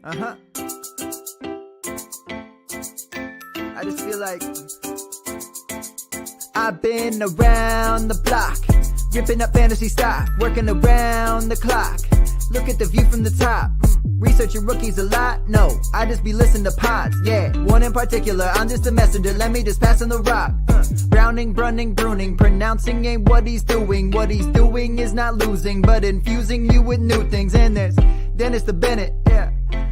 I just feel like I've been around the block, ripping up fantasy stock, working around the clock. Look at the view from the top. Researching rookies a lot? No, I just be listening to pods. Yeah, one in particular, I'm just a messenger. Let me just pass on the rock. Browning, brunning, pruning, pronouncing ain't what he's doing. What he's doing is not losing, but infusing you with new things. And there's Dennis the Bennett, yeah.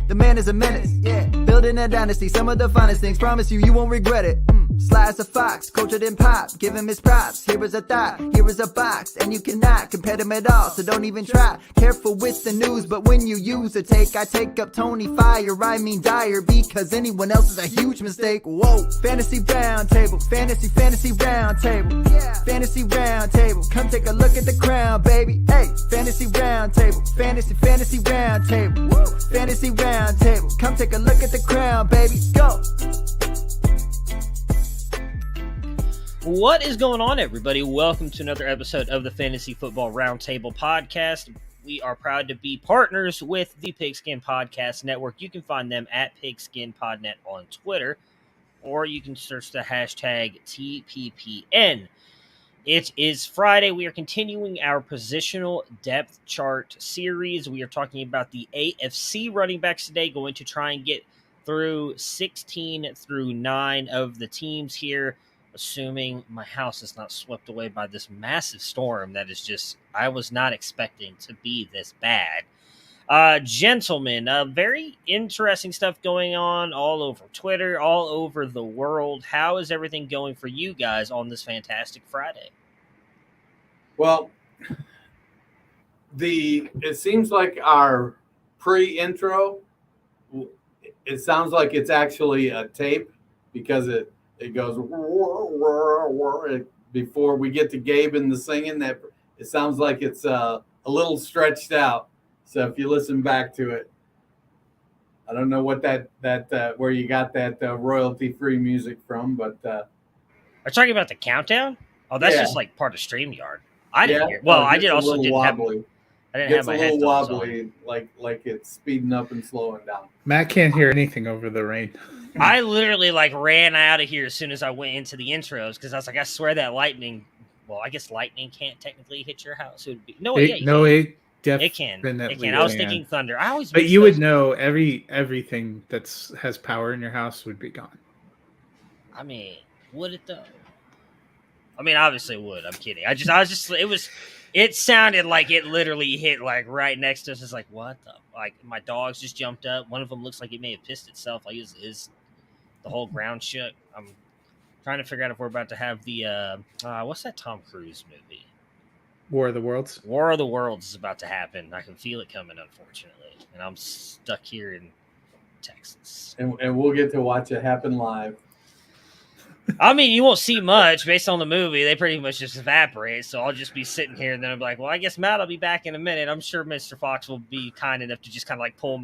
The man is a menace, yeah. Building a dynasty, some of the finest things. Promise you, you won't regret it. Sly as a fox, cultured in pop. Give him his props. Here is a thought, here is a box, and you cannot compare them at all. So don't even try. Careful with the news, but when you use a take, I take up Tony Fire. I mean Dyer, because anyone else is a huge mistake. Whoa, fantasy round table, fantasy round table, yeah. Fantasy round table. Come take a look at the crown, baby. Hey, fantasy round table, fantasy round table, woo. Fantasy round table. Come take a look at the crown, baby. Go. What is going on, everybody? Welcome to another episode of the Fantasy Football Roundtable Podcast. We are proud to be partners with the Pigskin Podcast Network. You can find them at PigskinPodNet on Twitter, or you can search the hashtag TPPN. It is Friday. We are continuing our positional depth chart series. We are talking about the AFC running backs today, going to try and get through 16 through 9 of the teams here, assuming my house is not swept away by this massive storm that is just, I was not expecting to be this bad. Gentlemen, very interesting stuff going on all over Twitter, all over the world. How is everything going for you guys on this fantastic Friday? Well, it seems like our pre-intro, it sounds like it's actually a tape because it goes before we get to Gabe and the singing. That it sounds like it's a little stretched out. So if you listen back to it, I don't know what that where you got that royalty-free music from, but are you talking about the countdown? Oh, that's just like part of StreamYard. I didn't hear. Well, I did also didn't wobbly. I didn't have my headphones on. It's a little wobbly, like it's speeding up and slowing down. Matt can't hear anything over the rain. I literally ran out of here as soon as I went into the intros because I was like, I swear that lightning. Well, I guess lightning can't technically hit your house. It would be it definitely it can. I was thinking thunder. I always. But you would know everything has power in your house would be gone. I mean, would it though? I mean, obviously it would. I'm kidding. It sounded like it literally hit like right next to us. It's like, what the? Like my dogs just jumped up. One of them looks like it may have pissed itself. Like is the whole ground shook. I'm trying to figure out if we're about to have the what's that Tom Cruise movie? War of the Worlds. War of the Worlds is about to happen. I can feel it coming, unfortunately, and I'm stuck here in Texas. And we'll get to watch it happen live. I mean, you won't see much based on the movie. They pretty much just evaporate. So I'll just be sitting here and then I'm like, well, I guess Matt will be back in a minute. I'm sure Mr. Fox will be kind enough to just kind of like pull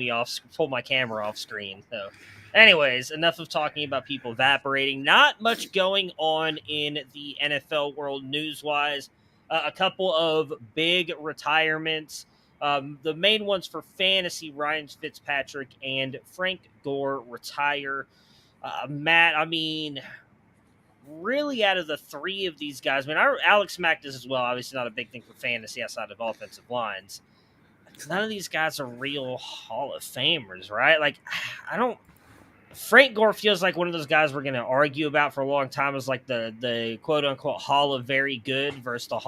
my camera off screen. So anyways, enough of talking about people evaporating. Not much going on in the NFL world news-wise. A couple of big retirements. The main ones for fantasy, Ryan Fitzpatrick and Frank Gore retire. Matt, I mean, really out of the three of these guys, I mean, Alex Mack does as well. Obviously not a big thing for fantasy outside of offensive lines. None of these guys are real Hall of Famers, right? Like, Frank Gore feels like one of those guys we're going to argue about for a long time as like the quote-unquote Hall of Very Good versus the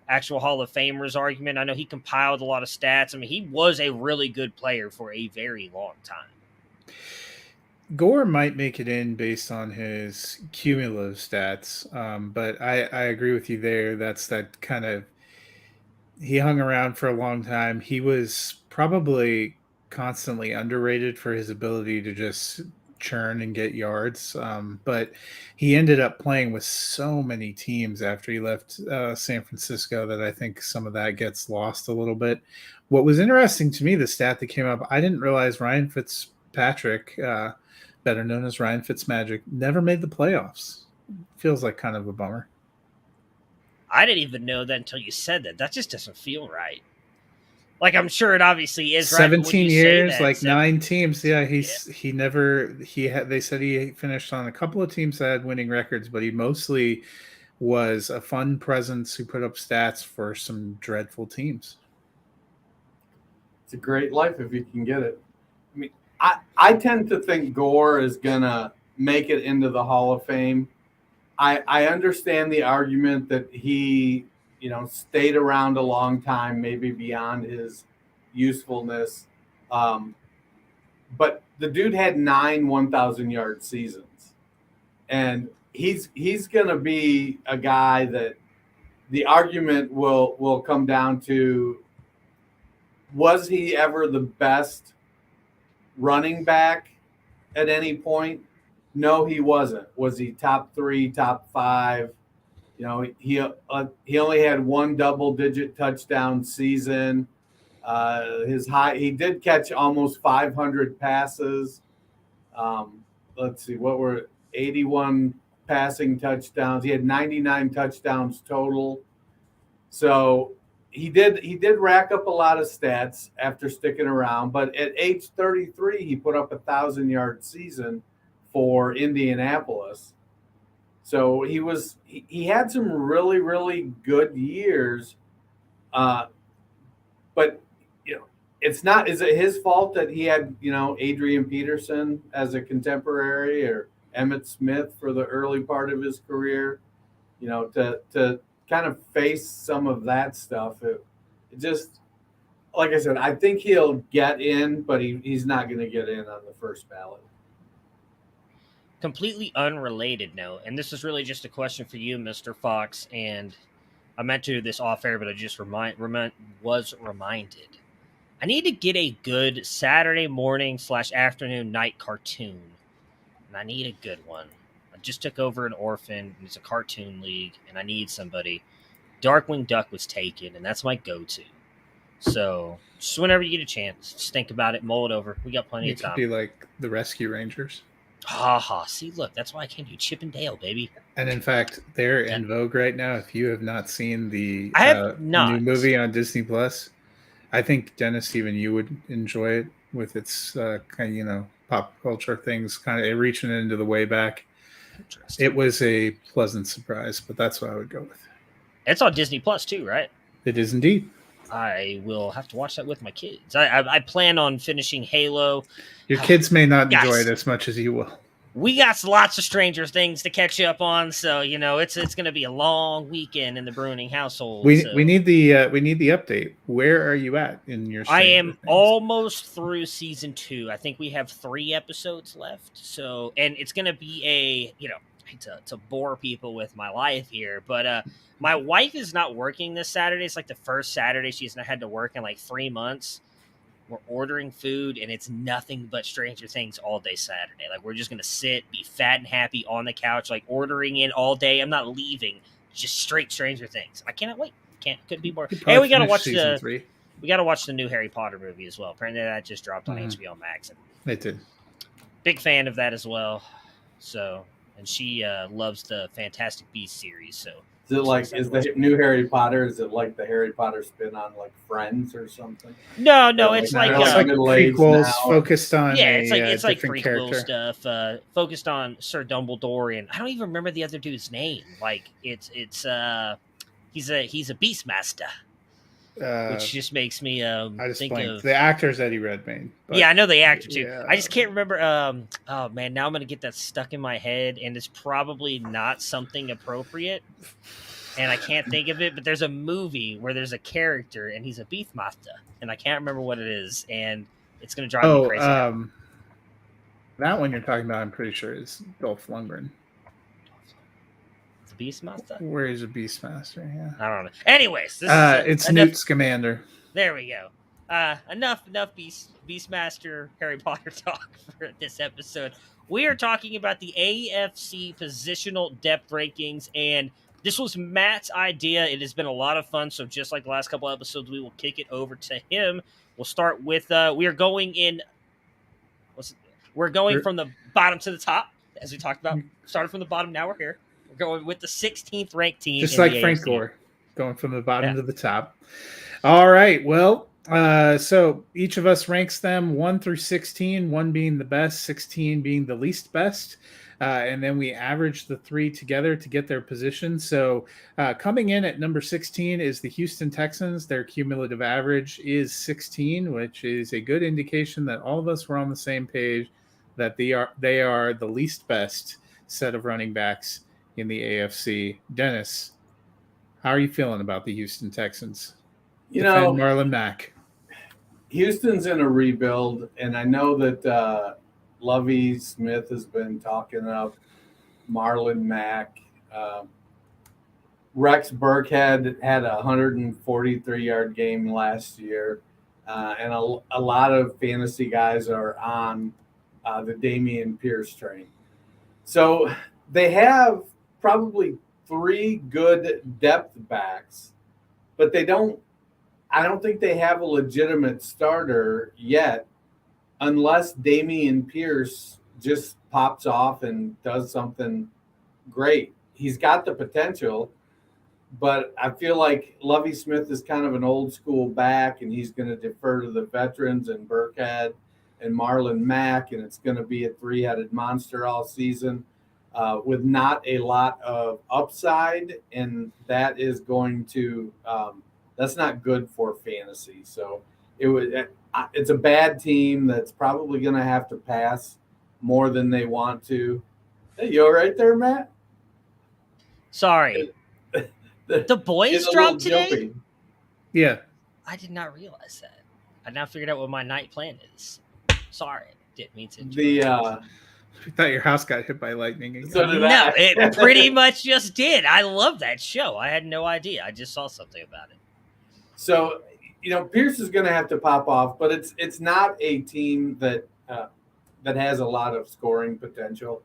actual Hall of Famers argument. I know he compiled a lot of stats. I mean, he was a really good player for a very long time. Gore might make it in based on his cumulative stats, but I agree with you there. That's that kind of – he hung around for a long time. He was probably constantly underrated for his ability to just churn and get yards, but he ended up playing with so many teams after he left San Francisco that I think some of that gets lost a little bit. What was interesting to me, the stat that came up, I didn't realize Ryan Fitzpatrick – better known as Ryan Fitzmagic, never made the playoffs. Feels like kind of a bummer. I didn't even know that until you said that. That just doesn't feel right. Like, I'm sure it obviously is. 17 right, years, that, like 9 teams. Yeah, they said he finished on a couple of teams that had winning records, but he mostly was a fun presence who put up stats for some dreadful teams. It's a great life if you can get it. I mean, I tend to think Gore is going to make it into the Hall of Fame. I understand the argument that he, stayed around a long time, maybe beyond his usefulness. But the dude had 9 1,000-yard seasons. And he's going to be a guy that the argument will come down to, was he ever the best running back at any point? No, he wasn't. Was he top 3, top 5? He only had 1 double-digit touchdown season. He did catch almost 500 passes. Let's see, what were 81 passing touchdowns? He had 99 touchdowns total. So he did rack up a lot of stats after sticking around. But at age 33, he put up a 1,000-yard season for Indianapolis. So he had some really, really good years. But is it his fault that he had, Adrian Peterson as a contemporary, or Emmitt Smith for the early part of his career, to kind of face some of that stuff? It just, like I said, I think he'll get in, but he's not going to get in on the first ballot. Completely unrelated note, and this is really just a question for you, Mr. Fox, and I meant to do this off air, but I just was reminded. I need to get a good Saturday morning / afternoon night cartoon, and I need a good one. I just took over an orphan, and it's a cartoon league, and I need somebody. Darkwing Duck was taken, and that's my go-to. So just whenever you get a chance, just think about it, mull it over. We got plenty of time. It could be like the Rescue Rangers. See, look, that's why I came to Chip and Dale, baby. And in fact, they're in vogue right now. If you have not seen the new movie on Disney Plus, I think, Dennis, even you would enjoy it with its kind of, pop culture things, kind of reaching into the way back. It was a pleasant surprise, but that's what I would go with. It's on Disney Plus too, right? It is indeed. I will have to watch that with my kids. I plan on finishing Halo. Your kids may not enjoy it as much as you will. We got lots of Stranger Things to catch up on, so it's going to be a long weekend in the Bruning household. We need the update. Where are you at in your? I am almost through season 2. I think we have 3 episodes left. So, and it's going to be to bore people with my life here, but my wife is not working this Saturday. It's like the first Saturday she's not had to work in like 3 months. We're ordering food, and it's nothing but Stranger Things all day Saturday. Like, we're just going to sit, be fat and happy on the couch, like ordering in all day. I'm not leaving. Just straight Stranger Things. I cannot wait. Couldn't be more. Hey, we got to watch the new Harry Potter movie as well. Apparently that just dropped on HBO Max. It did. Big fan of that as well. So, and she loves the Fantastic Beasts series. So, is the new Harry Potter? Is it like the Harry Potter spin on like Friends or something? No, it's like prequels focused on it's like prequel character stuff focused on Sir Dumbledore, and I don't even remember the other dude's name. Like it's he's a Beastmaster. Which just makes me think of the actor's Eddie Redmayne. Yeah, I know the actor too. Yeah. I just can't remember. Oh man, now I'm gonna get that stuck in my head, and it's probably not something appropriate, and I can't think of it. But there's a movie where there's a character, and he's a Beastmaster, and I can't remember what it is, and it's gonna drive me crazy. That one you're talking about, I'm pretty sure is Dolph Lundgren. Beastmaster? Where is a Beastmaster? Yeah, I don't know. Anyways, it's Newt Scamander. There we go. Enough Beastmaster Harry Potter talk for this episode. We are talking about the AFC positional depth rankings, and this was Matt's idea. It has been a lot of fun. So just like the last couple episodes, we will kick it over to him. We'll start with we're going from the bottom to the top, as we talked about. Started from the bottom. Now we're here. We're going with the 16th ranked team. Just like Frank Gore, going from the bottom to the top. All right. Well, So each of us ranks them 1 through 16, 1 being the best, 16 being the least best. And then we average the three together to get their position. So coming in at number 16 is the Houston Texans. Their cumulative average is 16, which is a good indication that all of us were on the same page, that they are the least best set of running backs in the AFC. Dennis, how are you feeling about the Houston Texans? Defend Marlon Mack. Houston's in a rebuild, and I know that Lovie Smith has been talking up Marlon Mack. Rex Burkhead had a 143-yard game last year, and a lot of fantasy guys are on the Damian Pierce train. So they have probably 3 good depth backs, but I don't think they have a legitimate starter yet, unless Damian Pierce just pops off and does something great. He's got the potential, but I feel like Lovie Smith is kind of an old school back, and he's going to defer to the veterans and Burkhead and Marlon Mack, and it's going to be a 3-headed monster all season with not a lot of upside, and that is going to that's not good for fantasy. So it's a bad team that's probably going to have to pass more than they want to. Hey, you all right there, Matt? Sorry. The boys dropped today? Jumpy. Yeah. I did not realize that. I now figured out what my night plan is. Sorry. Didn't mean to. I thought your house got hit by lightning again. So did No, I. it pretty much just did. I love that show. I had no idea. I just saw something about it. So, Pierce is going to have to pop off, but it's not a team that has a lot of scoring potential.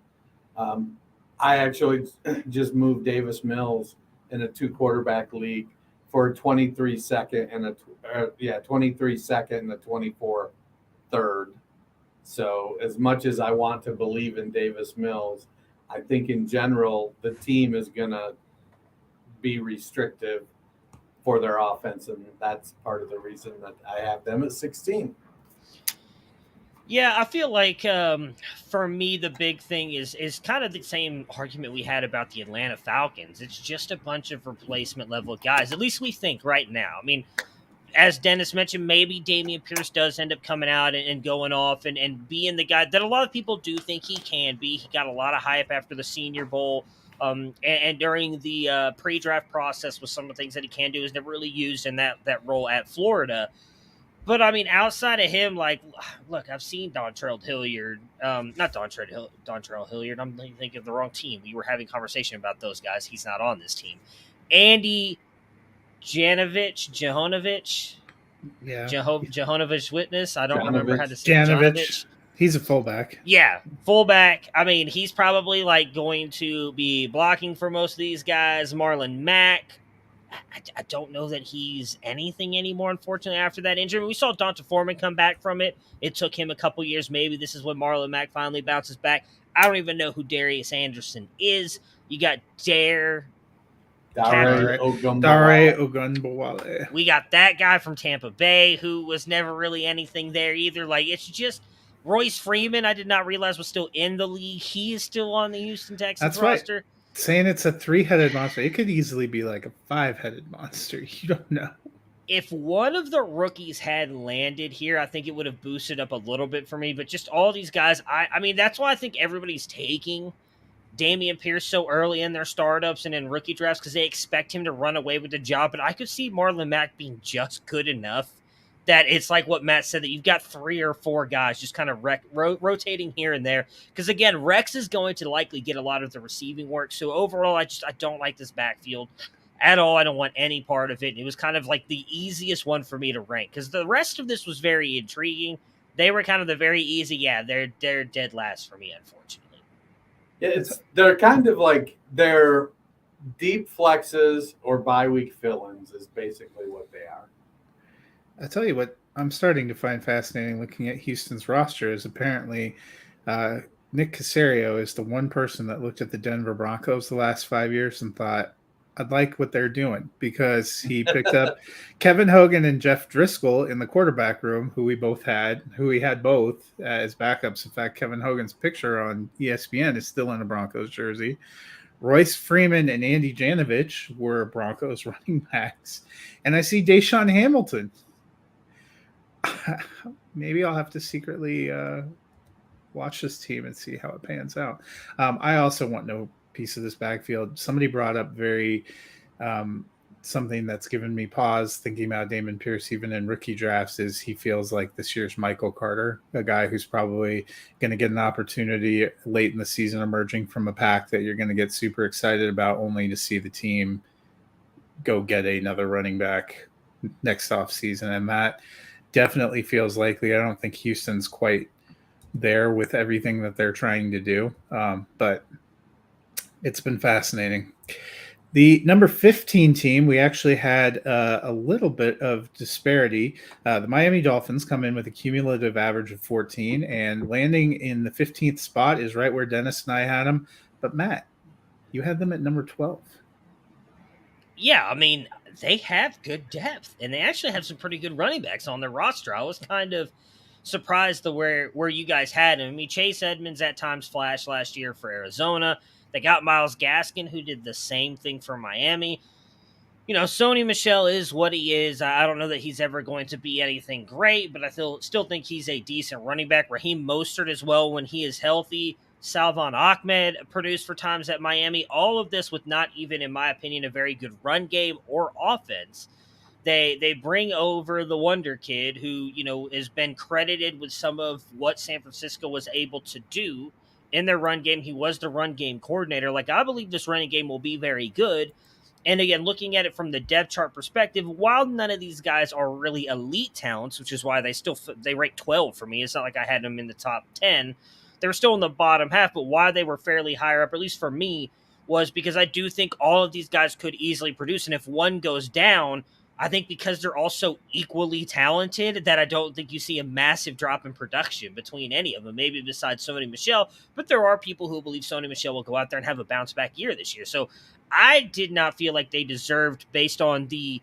I actually just moved Davis Mills in a 2-quarterback league for a 23 second and a 23 second and a 24 third. So as much as I want to believe in Davis Mills, I think in general the team is going to be restrictive for their offense, and that's part of the reason that I have them at 16. Yeah, I feel like for me the big thing is kind of the same argument we had about the Atlanta Falcons. It's just a bunch of replacement level guys. At least we think right now. I mean, as Dennis mentioned, maybe Damian Pierce does end up coming out and going off and being the guy that a lot of people do think he can be. He got a lot of hype after the Senior Bowl. And during the pre-draft process with some of the things that he can do is never really used in that role at Florida. But, I mean, outside of him, look, I've seen Dontrell Hilliard. Not Dontrell Hilliard. I'm thinking of the wrong team. We were having a conversation about those guys. He's not on this team. Andy Jahonovich. Yeah. Jahonovich Witness. I don't remember how to say Jahonovich. He's a fullback. Yeah, fullback. I mean, he's probably going to be blocking for most of these guys. Marlon Mack. I don't know that he's anything anymore, unfortunately, after that injury. We saw Donta Foreman come back from it. It took him a couple years. Maybe this is when Marlon Mack finally bounces back. I don't even know who Darius Anderson is. You got Dare Ogunbowale. We got that guy from Tampa Bay who was never really anything there either. It's just Royce Freeman, I did not realize was still in the league. He is still on the Houston Texans roster. Right. Saying it's a 3-headed monster, it could easily be like a 5-headed monster. You don't know. If one of the rookies had landed here, I think it would have boosted up a little bit for me. But just all these guys, I mean, that's why I think everybody's taking Damian Pierce so early in their startups and in rookie drafts because they expect him to run away with the job. But I could see Marlon Mack being just good enough that it's like what Matt said, that you've got 3 or 4 guys just kind of rotating here and there. Because, again, Rex is going to likely get a lot of the receiving work. So, overall, I don't like this backfield at all. I don't want any part of it. It was kind of like the easiest one for me to rank because the rest of this was very intriguing. They were kind of the very easy, they're dead last for me, unfortunately. Yeah, they're kind of like they're deep flexes or bye-week fill-ins is basically what they are. I tell you what, I'm starting to find fascinating looking at Houston's roster is apparently Nick Caserio is the one person that looked at the Denver Broncos the last 5 years and thought, I like what they're doing because he picked up Kevin Hogan and Jeff Driscoll in the quarterback room, who we had both as backups. In fact, Kevin Hogan's picture on ESPN is still in a Broncos jersey. Royce Freeman and Andy Janovich were Broncos running backs. And I see Deshaun Hamilton. Maybe I'll have to secretly watch this team and see how it pans out. I also want no piece of this backfield. Somebody brought up something that's given me pause thinking about Damian Pierce even in rookie drafts is he feels like this year's Michael Carter, a guy who's probably going to get an opportunity late in the season emerging from a pack that you're going to get super excited about only to see the team go get another running back next offseason. And that definitely feels likely. I don't think Houston's quite there with everything that they're trying to do. But it's been fascinating. The number 15 team, we actually had a little bit of disparity. The Miami Dolphins come in with a cumulative average of 14, and landing in the 15th spot is right where Dennis and I had them. But Matt, you had them at number 12. Yeah, I mean, they have good depth, and they actually have some pretty good running backs on their roster. I was kind of surprised where you guys had him. I mean, Chase Edmonds at times flashed last year for Arizona. They got Myles Gaskin, who did the same thing for Miami. You know, Sony Michel is what he is. I don't know that he's ever going to be anything great, but I still think he's a decent running back. Raheem Mostert as well when he is healthy. Salvon Ahmed produced for times at Miami. All of this with not even, in my opinion, a very good run game or offense. They bring over the Wonder Kid, who, you know, has been credited with some of what San Francisco was able to do in their run game. He was the run game coordinator. Like, I believe this running game will be very good. And again, looking at it from the depth chart perspective, while none of these guys are really elite talents, which is why they rank 12 for me. It's not like I had them in the top 10. They were still in the bottom half, but why they were fairly higher up, at least for me, was because I do think all of these guys could easily produce. And if one goes down, I think because they're also equally talented that I don't think you see a massive drop in production between any of them, maybe besides Sony Michel. But there are people who believe Sony Michel will go out there and have a bounce back year this year. So I did not feel like they deserved, based on the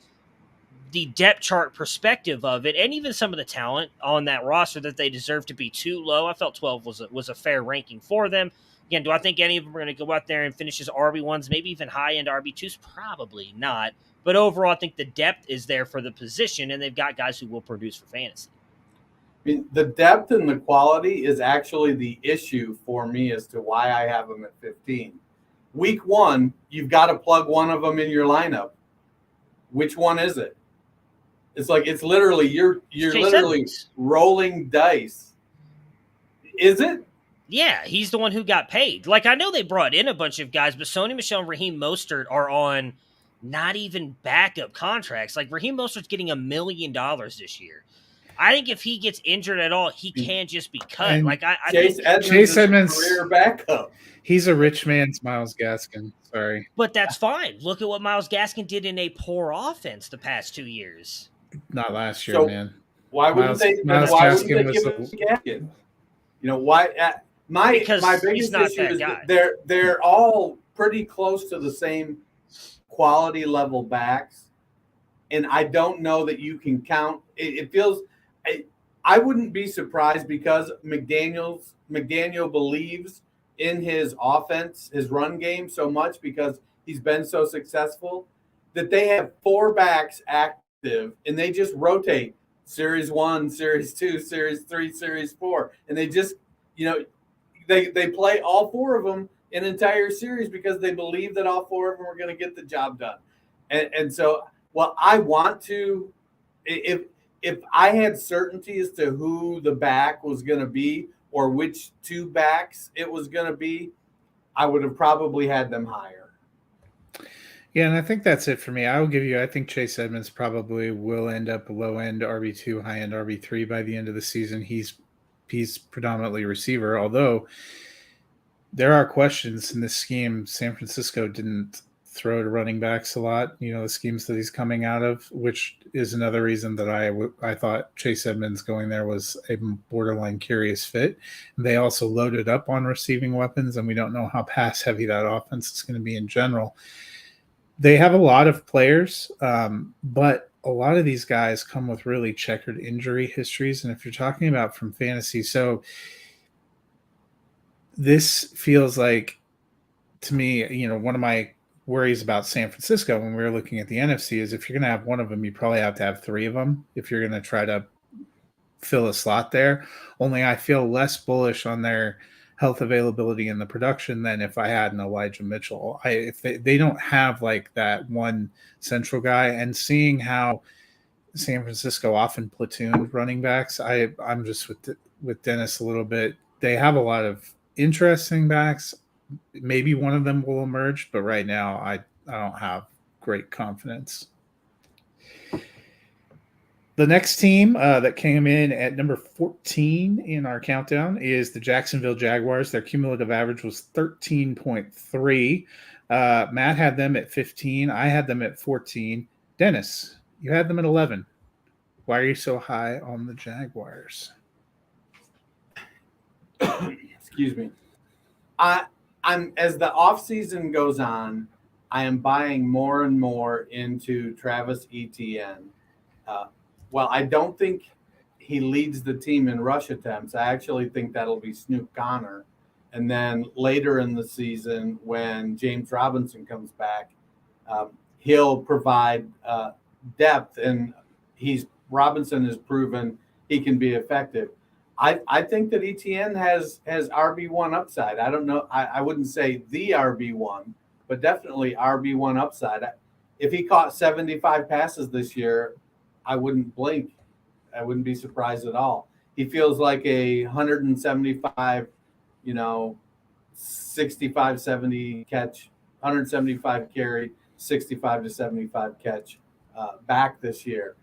depth chart perspective of it, and even some of the talent on that roster, that they deserved to be too low. I felt 12 was a fair ranking for them. Again, do I think any of them are going to go out there and finish as RB1s, maybe even high-end RB2s? Probably not. But overall, I think the depth is there for the position, and they've got guys who will produce for fantasy. I mean, the depth and the quality is actually the issue for me as to why I have them at 15. Week 1, you've got to plug one of them in your lineup. Which one is it? It's like it's literally you're literally rolling dice. Is it? Yeah, he's the one who got paid. Like, I know they brought in a bunch of guys, but Sony Michel and Raheem Mostert are on not even backup contracts. Like, Raheem Mostert's getting $1 million this year. I think if he gets injured at all, he can just be cut. And like, I Chase think Edmonds is a career backup. He's a rich man's Myles Gaskin. Sorry. But that's fine. Look at what Myles Gaskin did in a poor offense the past 2 years. Not last year, man. Why wouldn't they give him Gaskin? You know, why? My biggest issue is that they're all pretty close to the same quality level backs, and I don't know that you can count. It feels I wouldn't be surprised because McDaniel believes in his offense, his run game so much because he's been so successful that they have 4 backs active and they just rotate series 1, series 2, series 3, series 4, and they just, you know, they play all 4 of them an entire series because they believe that all 4 of them are going to get the job done. And so, well, I want to, if I had certainty as to who the back was going to be or which 2 backs it was going to be, I would have probably had them higher. Yeah, and I think that's it for me. I think Chase Edmonds probably will end up low-end RB2, high-end RB3 by the end of the season. He's predominantly receiver, although there are questions in this scheme. San Francisco didn't throw to running backs a lot, you know, the schemes that he's coming out of, which is another reason that I thought Chase Edmonds going there was a borderline curious fit. They also loaded up on receiving weapons, and we don't know how pass heavy that offense is going to be in general. They have a lot of players, but a lot of these guys come with really checkered injury histories. And if you're talking about from fantasy, so this feels like, to me, one of my worries about San Francisco when we were looking at the NFC is if you're going to have one of them, you probably have to have three of them if you're going to try to fill a slot there. Only I feel less bullish on their health availability in the production than if I had an Elijah Mitchell. If they don't have like that one central guy, and seeing how San Francisco often platooned running backs, I'm just with Dennis a little bit. They have a lot of interesting backs. Maybe one of them will emerge, but right now I don't have great confidence. The next team that came in at number 14 in our countdown is the Jacksonville Jaguars. Their cumulative average was 13.3. Matt had them at 15. I had them at 14. Dennis, you had them at 11. Why are you so high on the Jaguars? Excuse me. I'm as the offseason goes on, I am buying more and more into Travis Etienne. Well, I don't think he leads the team in rush attempts. I actually think that'll be Snoop Connor. And then later in the season, when James Robinson comes back, he'll provide depth, and Robinson has proven he can be effective. I think that Etienne has RB1 upside. I don't know. I wouldn't say the RB1, but definitely RB1 upside. If he caught 75 passes this year, I wouldn't blink. I wouldn't be surprised at all. He feels like a 175, 65, 70 catch, 175 carry, 65 to 75 catch back this year.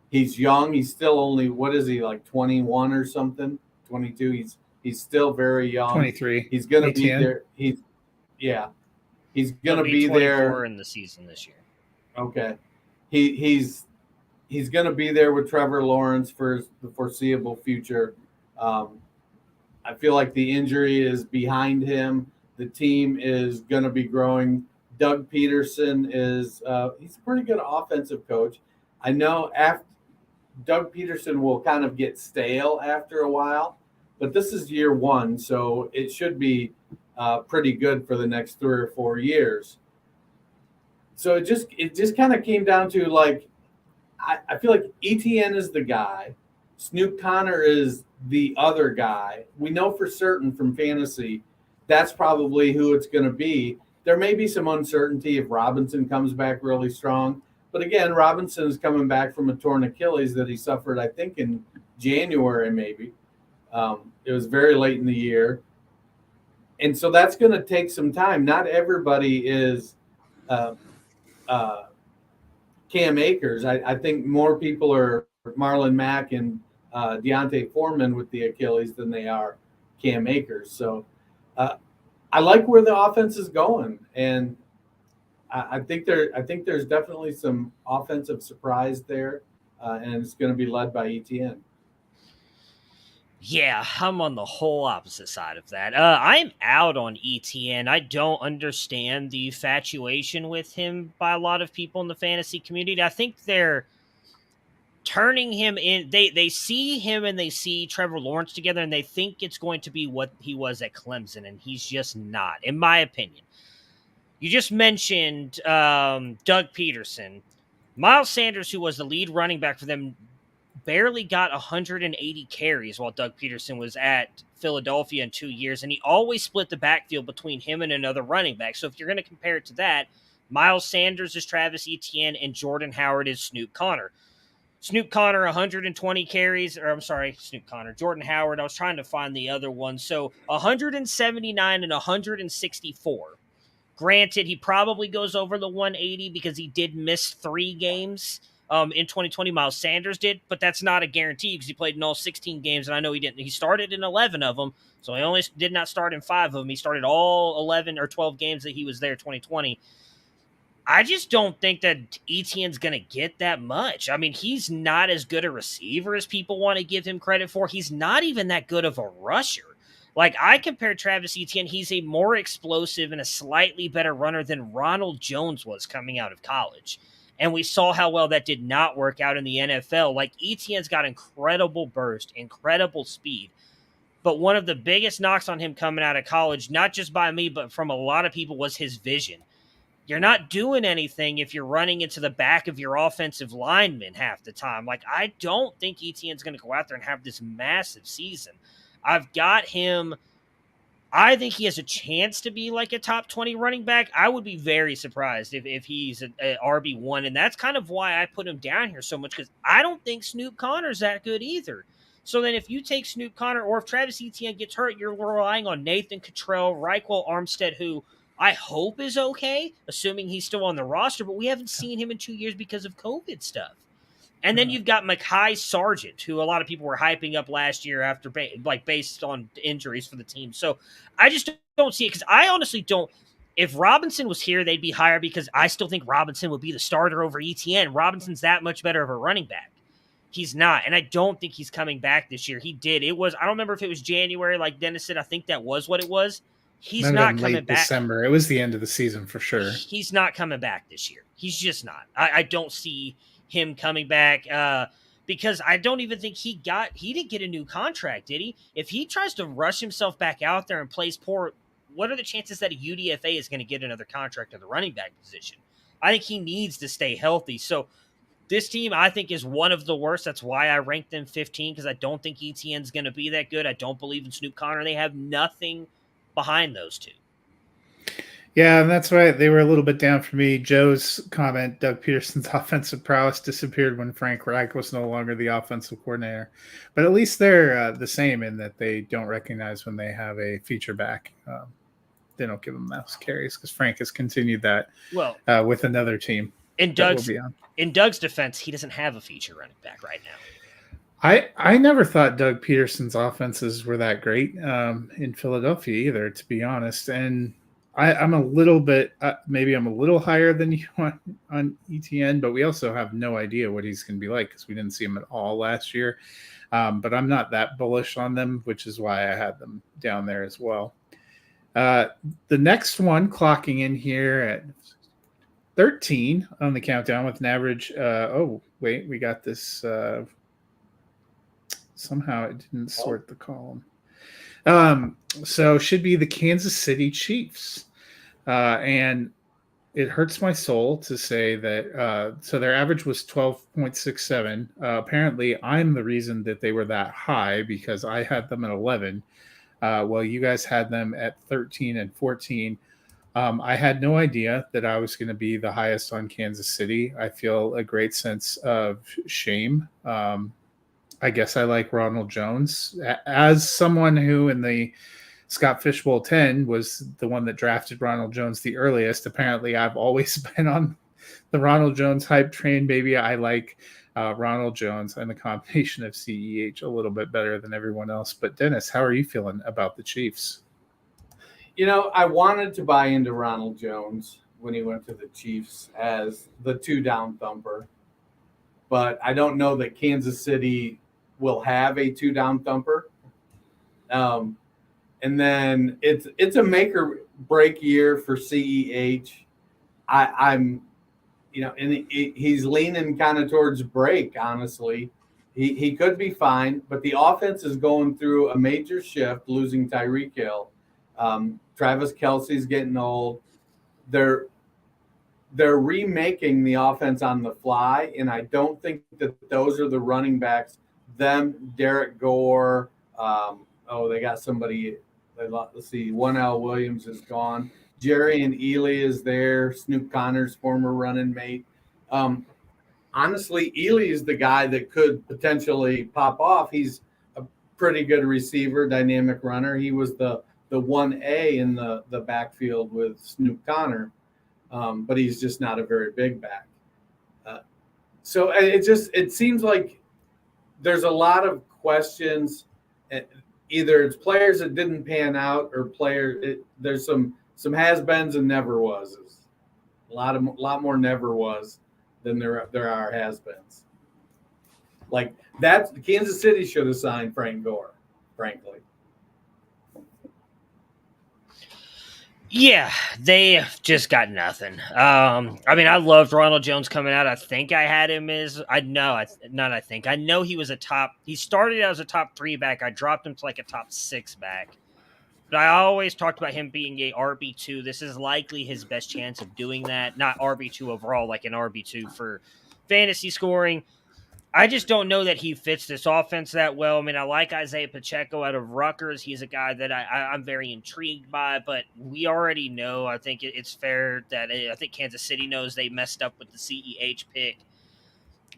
He's young. He's still only, what is he, like 21 or something? 22. He's still very young. 23. He's going to be there. He's going to be there in the season this year. Okay. He's going to be there with Trevor Lawrence for the foreseeable future. I feel like the injury is behind him. The team is going to be growing. Doug Peterson he's a pretty good offensive coach. I know Doug Peterson will kind of get stale after a while, but this is year one, so it should be pretty good for the next 3 or 4 years. So it just kind of came down to, like, I feel like Etienne is the guy. Snoop Connor is the other guy. We know for certain from fantasy that's probably who it's going to be. There may be some uncertainty if Robinson comes back really strong. But again, Robinson is coming back from a torn Achilles that he suffered, I think, in January maybe. It was very late in the year. And so that's going to take some time. Not everybody is Cam Akers. I think more people are Marlon Mack and Deontay Foreman with the Achilles than they are Cam Akers. So I like where the offense is going, and I think there's definitely some offensive surprise there, and it's going to be led by Etienne. Yeah, I'm on the whole opposite side of that. I'm out on Etienne. I don't understand the infatuation with him by a lot of people in the fantasy community. I think they're turning him in. They see him and they see Trevor Lawrence together, and they think it's going to be what he was at Clemson, and he's just not, in my opinion. You just mentioned Doug Peterson. Miles Sanders, who was the lead running back for them, barely got 180 carries while Doug Peterson was at Philadelphia in 2 years, and he always split the backfield between him and another running back. So if you're going to compare it to that, Miles Sanders is Travis Etienne, and Jordan Howard is Snoop Connor. Snoop Connor, 120 carries, Jordan Howard, I was trying to find the other one. So 179 and 164. Granted, he probably goes over the 180 because he did miss 3 games in 2020. Miles Sanders did, but that's not a guarantee because he played in all 16 games, and I know he didn't. He started in 11 of them, so he only did not start in 5 of them. He started all 11 or 12 games that he was there 2020. I just don't think that Etienne's going to get that much. I mean, he's not as good a receiver as people want to give him credit for. He's not even that good of a rusher. Like, I compare Travis Etienne, he's a more explosive and a slightly better runner than Ronald Jones was coming out of college. And we saw how well that did not work out in the NFL. Like, Etienne's got incredible burst, incredible speed. But one of the biggest knocks on him coming out of college, not just by me, but from a lot of people, was his vision. You're not doing anything if you're running into the back of your offensive lineman half the time. Like, I don't think Etienne's going to go out there and have this massive season. I've got him. I think he has a chance to be like a top 20 running back. I would be very surprised if he's an RB1. And that's kind of why I put him down here so much, because I don't think Snoop Connor's that good either. So then if you take Snoop Connor, or if Travis Etienne gets hurt, you're relying on Nathan Cottrell, Reichwell Armstead, who I hope is okay, assuming he's still on the roster, but we haven't seen him in 2 years because of COVID stuff. And then you've got Makai Sargent, who a lot of people were hyping up last year after based on injuries for the team. So I just don't see it, because I honestly don't. If Robinson was here, they'd be higher, because I still think Robinson would be the starter over Etienne. Robinson's that much better of a running back. He's not, and I don't think he's coming back this year. He did. I don't remember if it was January, like Dennis said. I think that was what it was. He's not coming back. December. It was the end of the season for sure. He's not coming back this year. He's just not. I don't see him coming back because I don't even think he didn't get a new contract, did he? If he tries to rush himself back out there and plays poor, what are the chances that a UDFA is going to get another contract at the running back position? I think he needs to stay healthy. So this team, I think, is one of the worst. That's why I ranked them 15, because I don't think Etienne's going to be that good. I don't believe in Snoop Connor. They have nothing behind those two. Yeah, and that's why they were a little bit down for me. Joe's comment, Doug Peterson's offensive prowess disappeared when Frank Reich was no longer the offensive coordinator. But at least they're the same in that they don't recognize when they have a feature back. They don't give them mouse carries, because Frank has continued that with another team. In Doug's defense, he doesn't have a feature running back right now. I never thought Doug Peterson's offenses were that great in Philadelphia either, to be honest. And I'm a little bit, maybe I'm a little higher than you on Etienne, but we also have no idea what he's going to be like, because we didn't see him at all last year. But I'm not that bullish on them, which is why I had them down there as well. The next one clocking in here at 13 on the countdown with an average. We got this. Somehow it didn't sort the column. So should be the Kansas City Chiefs. And it hurts my soul to say that. So their average was 12.67. Apparently I'm the reason that they were that high, because I had them at 11. Well, you guys had them at 13 and 14. I had no idea that I was going to be the highest on Kansas City. I feel a great sense of shame. I guess I like Ronald Jones. As someone who in the Scott Fishbowl 10 was the one that drafted Ronald Jones the earliest, apparently I've always been on the Ronald Jones hype train, baby. I like Ronald Jones and the combination of CEH a little bit better than everyone else. But Dennis, how are you feeling about the Chiefs? You know, I wanted to buy into Ronald Jones when he went to the Chiefs as the two-down thumper, but I don't know that Kansas City will have a two-down thumper. And then it's a make-or-break year for CEH. I'm and he's leaning kind of towards break, honestly. He could be fine, but the offense is going through a major shift, losing Tyreek Hill. Travis Kelce's getting old. They're remaking the offense on the fly, and I don't think that those are the running backs. Them, Derek Gore. They got somebody. Let's see. 1L Williams is gone. Jerry and Ely is there. Snoop Connor's former running mate. Honestly, Ely is the guy that could potentially pop off. He's a pretty good receiver, dynamic runner. He was the 1A in the backfield with Snoop Connor, but he's just not a very big back. So it seems like there's a lot of questions. Either it's players that didn't pan out, or there's some has-beens and never wases. A lot more never was than there are has-beens. Like that, Kansas City should have signed Frank Gore, frankly. Yeah, they just got nothing. I mean, I loved Ronald Jones coming out. I think I had him as I know he was he started out as a top 3 back. I dropped him to like a top 6 back. But I always talked about him being a RB2. This is likely his best chance of doing that. Not RB2 overall, like an RB2 for fantasy scoring. I just don't know that he fits this offense that well. I mean, I like Isaiah Pacheco out of Rutgers. He's a guy that I'm very intrigued by, but we already know. I think it's fair that I think Kansas City knows they messed up with the CEH pick.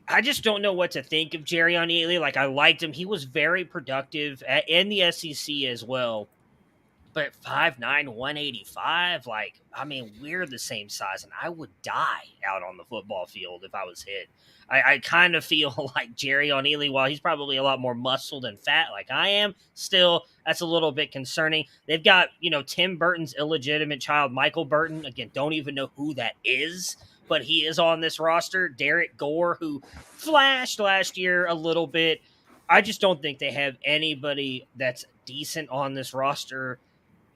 I just don't know what to think of Jerrion Ealy. Like, I liked him. He was very productive in the SEC as well. But 5'9", 185, like, I mean, we're the same size, and I would die out on the football field if I was hit. I kind of feel like Jerrion Ealy, while he's probably a lot more muscled and fat like I am, still, that's a little bit concerning. They've got, Tim Burton's illegitimate child, Michael Burton. Again, don't even know who that is, but he is on this roster. Derek Gore, who flashed last year a little bit. I just don't think they have anybody that's decent on this roster.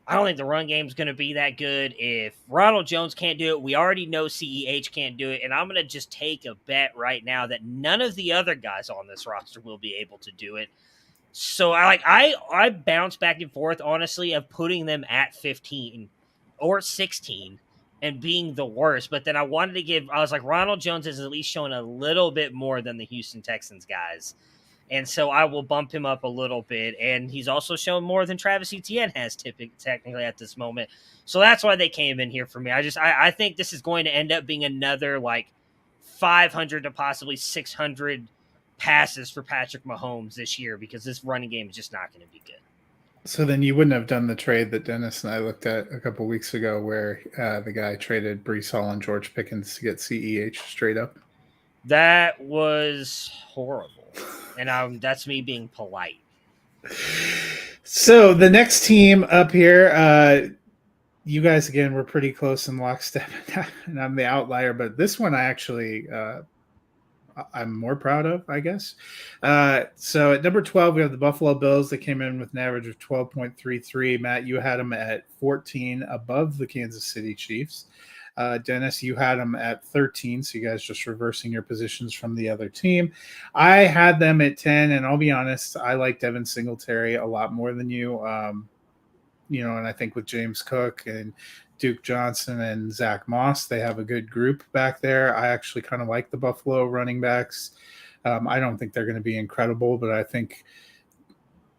I don't think the run game is going to be that good. If Ronald Jones can't do it, we already know CEH can't do it, and I'm going to just take a bet right now that none of the other guys on this roster will be able to do it. So I bounce back and forth, honestly, of putting them at 15 or 16 and being the worst. But then I was like, Ronald Jones has at least shown a little bit more than the Houston Texans guys. And so I will bump him up a little bit. And he's also shown more than Travis Etienne has technically at this moment. So that's why they came in here for me. I think this is going to end up being another like 500 to possibly 600 passes for Patrick Mahomes this year, because this running game is just not going to be good. So then you wouldn't have done the trade that Dennis and I looked at a couple weeks ago where the guy traded Breece Hall and George Pickens to get CEH straight up? That was horrible. And that's me being polite. So the next team up here, you guys, again, we're pretty close in lockstep, and I'm the outlier. But this one I actually I'm more proud of, I guess. So at number 12, we have the Buffalo Bills that came in with an average of 12.33. Matt, you had them at 14, above the Kansas City Chiefs. Dennis, you had them at 13, so you guys just reversing your positions from the other team. I had them at 10, and I'll be honest, I like Devin Singletary a lot more than you. And I think with James Cook and Duke Johnson and Zach Moss, they have a good group back there. I actually kind of like the Buffalo running backs. I don't think they're going to be incredible, but I think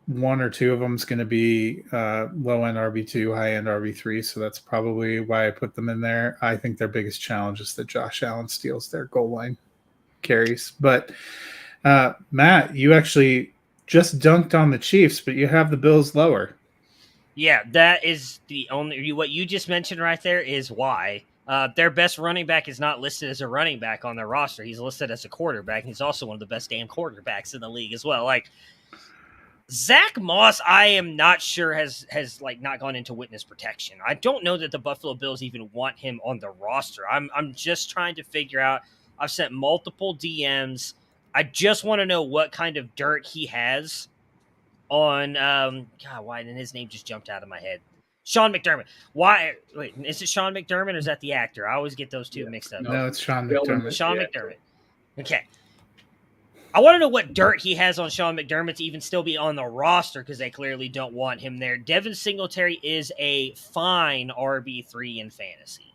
one or two of them is going to be low-end RB2, high-end RB3, so that's probably why I put them in there. I think their biggest challenge is that Josh Allen steals their goal line carries. But, Matt, you actually just dunked on the Chiefs, but you have the Bills lower. Yeah, that is the only – what you just mentioned right there is why. Their best running back is not listed as a running back on their roster. He's listed as a quarterback, and he's also one of the best damn quarterbacks in the league as well. Like, Zach Moss, I am not sure has like not gone into witness protection. I don't know that the Buffalo Bills even want him on the roster. I'm just trying to figure out. I've sent multiple DMs. I just want to know what kind of dirt he has on God, why didn't his name just jumped out of my head? Sean McDermott. Why? Wait, is it Sean McDermott or is that the actor? I always get those two mixed up. No, it's Sean McDermott. Sean McDermott. Okay. I want to know what dirt he has on Sean McDermott to even still be on the roster, because they clearly don't want him there. Devin Singletary is a fine RB3 in fantasy.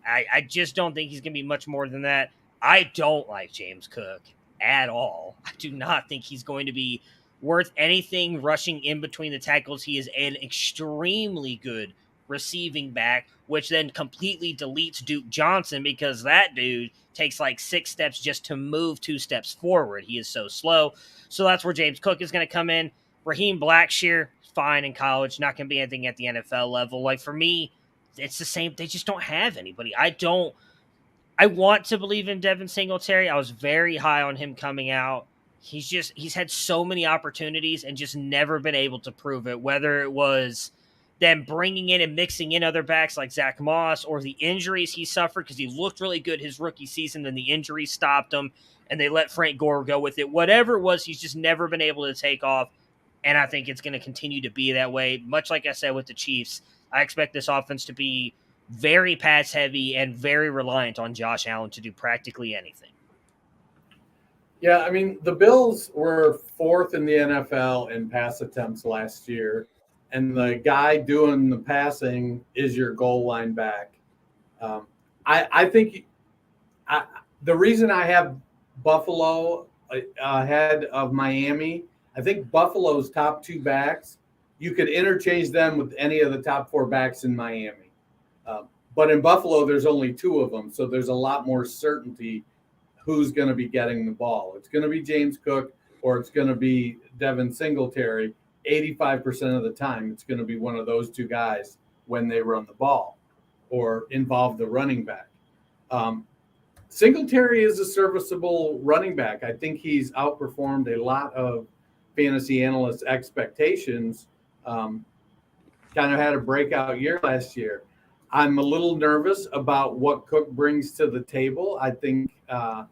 I just don't think he's going to be much more than that. I don't like James Cook at all. I do not think he's going to be worth anything rushing in between the tackles. He is an extremely good receiving back, which then completely deletes Duke Johnson, because that dude takes like 6 steps just to move 2 steps forward. He is so slow. So that's where James Cook is going to come in. Raheem Blackshear, fine in college, not going to be anything at the NFL level. Like, for me, it's the same. They just don't have anybody. I want to believe in Devin Singletary. I was very high on him coming out. He's had so many opportunities and just never been able to prove it, whether it was them bringing in and mixing in other backs like Zach Moss, or the injuries he suffered, because he looked really good his rookie season, then the injuries stopped him, and they let Frank Gore go with it. Whatever it was, he's just never been able to take off, and I think it's going to continue to be that way. Much like I said with the Chiefs, I expect this offense to be very pass heavy and very reliant on Josh Allen to do practically anything. Yeah, I mean, the Bills were 4th in the NFL in pass attempts last year, and the guy doing the passing is your goal line back. I think the reason I have Buffalo ahead of Miami, I think Buffalo's top 2 backs, you could interchange them with any of the top 4 backs in Miami. But in Buffalo, there's only 2 of them, so there's a lot more certainty who's going to be getting the ball. It's going to be James Cook or it's going to be Devin Singletary. 85% of the time, it's going to be one of those 2 guys when they run the ball or involve the running back. Singletary is a serviceable running back. I think he's outperformed a lot of fantasy analysts' expectations. Kind of had a breakout year last year. I'm a little nervous about what Cook brings to the table. I think, I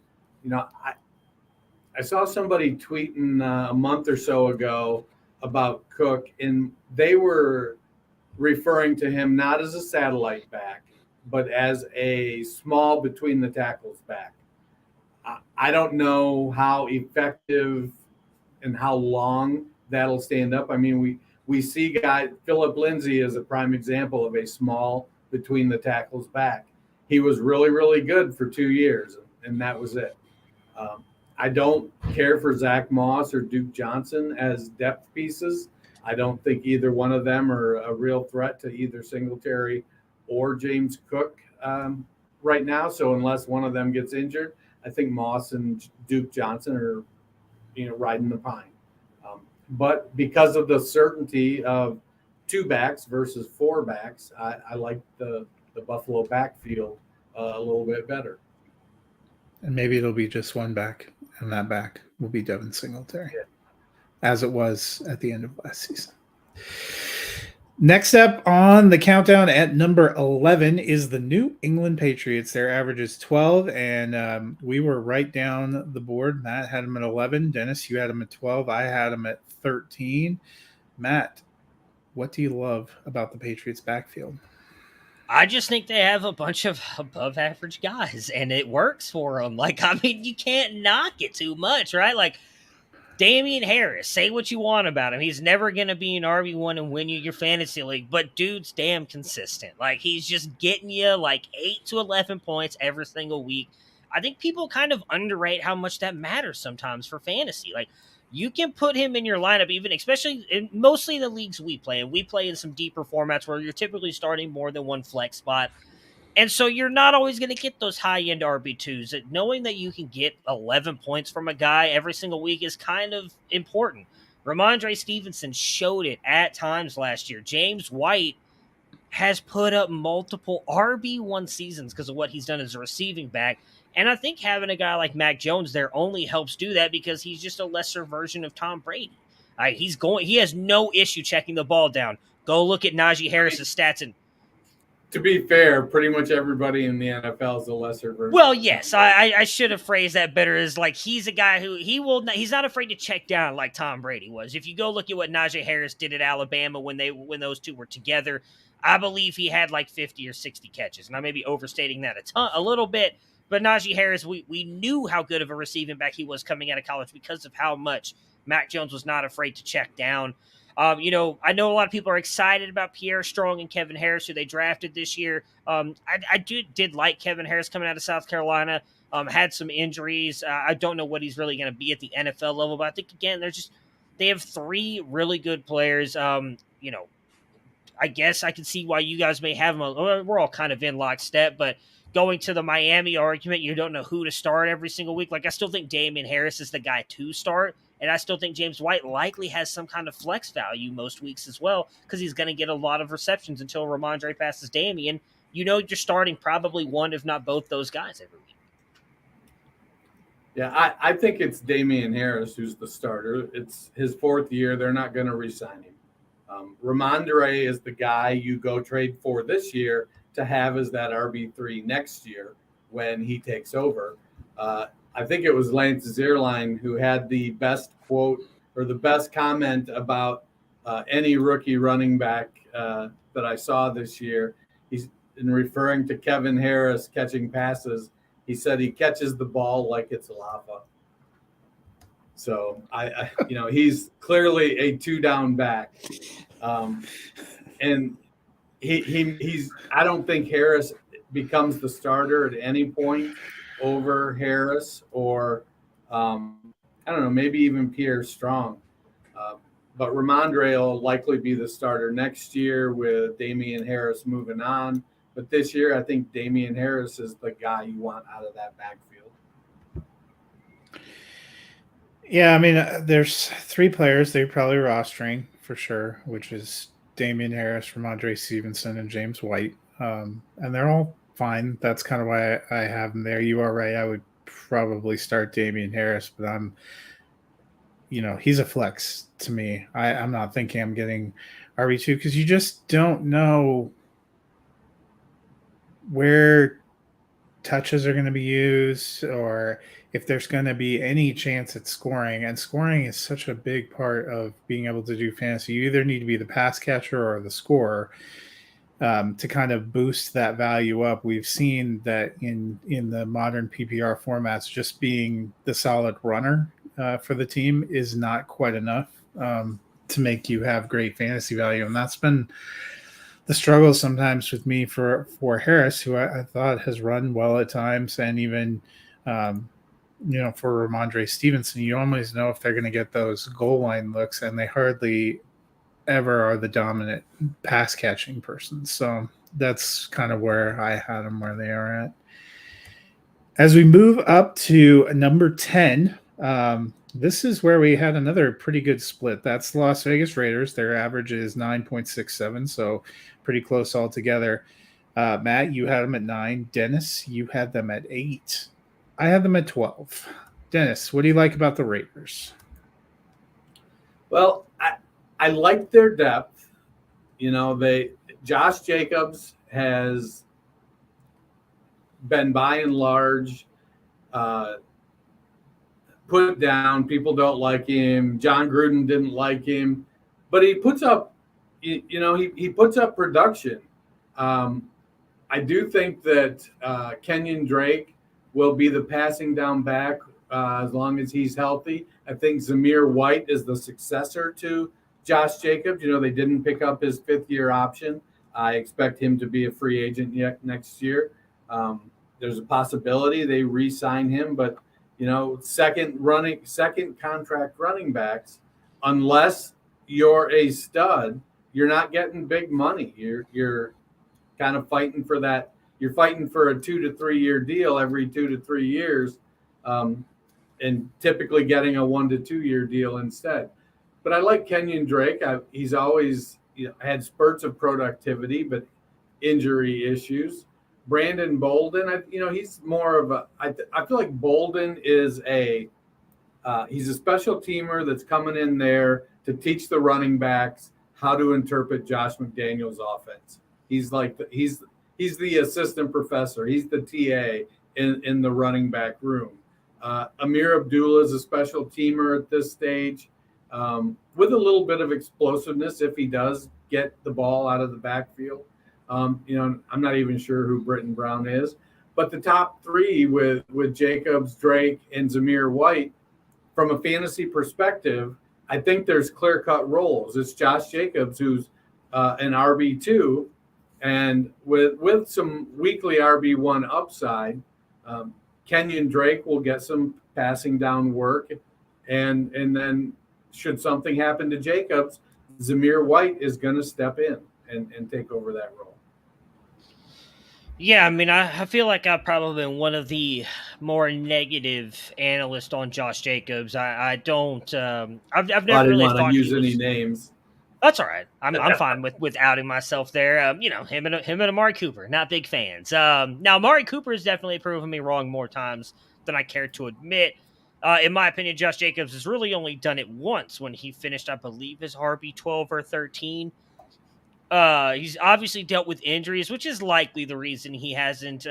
saw somebody tweeting a month or so ago about Cook, and they were referring to him not as a satellite back, but as a small between the tackles back. I don't know how effective and how long that'll stand up. I mean, we see Philip Lindsay is a prime example of a small between the tackles back. He was really, really good for 2 years, and that was it. I don't care for Zach Moss or Duke Johnson as depth pieces. I don't think either one of them are a real threat to either Singletary or James Cook right now. So unless one of them gets injured, I think Moss and Duke Johnson are, riding the pine. But because of the certainty of 2 backs versus 4 backs, I like the Buffalo backfield a little bit better. And maybe it'll be just 1 back, and that back will be Devin Singletary, as it was at the end of last season. Next up on the countdown at number 11 is the New England Patriots. Their average is 12, and we were right down the board. Matt had them at 11. Dennis, you had them at 12. I had them at 13. Matt, what do you love about the Patriots backfield? I just think they have a bunch of above average guys, and it works for them. You can't knock it too much, right? Damien Harris, say what you want about him. He's never going to be an RB1 and win you your fantasy league, but dude's damn consistent. He's just getting you 8 to 11 points every single week. I think people kind of underrate how much that matters sometimes for fantasy. You can put him in your lineup, even especially in mostly the leagues we play. And we play in some deeper formats where you're typically starting more than 1 flex spot. And so you're not always going to get those high-end RB2s. Knowing that you can get 11 points from a guy every single week is kind of important. Ramondre Stevenson showed it at times last year. James White has put up multiple RB1 seasons because of what he's done as a receiving back. And I think having a guy like Mac Jones there only helps do that because he's just a lesser version of Tom Brady. He has no issue checking the ball down. Go look at Najee Harris's stats. And to be fair, pretty much everybody in the NFL is a lesser version. Well, yes, I should have phrased that better as he's a guy who he's not afraid to check down like Tom Brady was. If you go look at what Najee Harris did at Alabama when those two were together, I believe he had 50 or 60 catches. And I may be overstating that a little bit. But Najee Harris, we knew how good of a receiving back he was coming out of college because of how much Mac Jones was not afraid to check down. I know a lot of people are excited about Pierre Strong and Kevin Harris, who they drafted this year. I did like Kevin Harris coming out of South Carolina. Had some injuries. I don't know what he's really going to be at the NFL level, but I think, again, they have 3 really good players. I guess I can see why you guys may have them. We're all kind of in lockstep, but going to the Miami argument, you don't know who to start every single week. I still think Damien Harris is the guy to start, and I still think James White likely has some kind of flex value most weeks as well because he's going to get a lot of receptions until Ramondre passes Damien. You're starting probably one, if not both, those guys every week. Yeah, I think it's Damian Harris who's the starter. It's his 4th year. They're not going to re-sign him. Ramondre is the guy you go trade for this year to have as that RB3 next year when he takes over. I think it was Lance Zierlein who had the best quote or the best comment about any rookie running back that I saw this year. He's in referring to Kevin Harris catching passes. He said he catches the ball like it's lava. So I he's clearly a 2-down back, and he's. I don't think Harris becomes the starter at any point over Harris or I don't know, maybe even Pierre Strong. But Ramondre will likely be the starter next year with Damian Harris moving on. But this year, I think Damien Harris is the guy you want out of that backfield. Yeah, I mean, there's 3 players they're probably rostering for sure, which is Damian Harris, Ramondre Stevenson, and James White. And they're all fine. That's kind of why I have them there. You are right. I would probably start Damian Harris, but he's a flex to me. I'm not thinking I'm getting RB2 because you just don't know where touches are going to be used or if there's going to be any chance at scoring. And scoring is such a big part of being able to do fantasy. You either need to be the pass catcher or the scorer to kind of boost that value up. We've seen that in the modern PPR formats, just being the solid runner for the team is not quite enough to make you have great fantasy value. And that's been the struggle sometimes with me for Harris, who I thought has run well at times. And even, for Ramondre Stevenson, you always know if they're going to get those goal line looks, and they hardly ever are the dominant pass catching person. So that's kind of where I had them where they are at. As we move up to number 10, this is where we had another pretty good split. That's the Las Vegas Raiders. Their average is 9.67, so pretty close altogether. Matt, you had them at 9. Dennis, you had them at 8. I had them at 12. Dennis, what do you like about the Raiders? Well, I like their depth. Josh Jacobs has been by and large put down. People don't like him. John Gruden didn't like him, but he puts up, he puts up production. I do think that Kenyon Drake will be the passing down back as long as he's healthy. I think Zamir White is the successor to Josh Jacobs. They didn't pick up his 5th-year option. I expect him to be a free agent next year. There's a possibility they re-sign him, but second contract running backs, unless you're a stud, you're not getting big money. You're kind of fighting for that. You're fighting for a 2 to 3 year deal every 2 to 3 years, and typically getting a 1 to 2 year deal instead. But I like Kenyon Drake. He's always had spurts of productivity, but injury issues. Brandon Bolden, he's more of a. I feel like Bolden is he's a special teamer that's coming in there to teach the running backs how to interpret Josh McDaniels' offense. He's like he's the assistant professor. He's the TA in the running back room. Amir Abdullah is a special teamer at this stage, with a little bit of explosiveness if he does get the ball out of the backfield. I'm not even sure who Britton Brown is, but the top 3 with Jacobs, Drake, and Zamir White, from a fantasy perspective, I think there's clear-cut roles. It's Josh Jacobs, who's an RB2, and with some weekly RB1 upside, Kenyon Drake will get some passing down work, and then should something happen to Jacobs, Zamir White is going to step in and take over that role. Yeah, I mean, I feel like I've probably been one of the more negative analysts on Josh Jacobs. I don't. I've never really want thought to use any names. That's all right. I'm fine with outing myself there. Him and Amari Cooper, not big fans. Now Amari Cooper has definitely proven me wrong more times than I care to admit. In my opinion, Josh Jacobs has really only done it once when he finished, I believe, his RB 12 or 13. He's obviously dealt with injuries, which is likely the reason he hasn't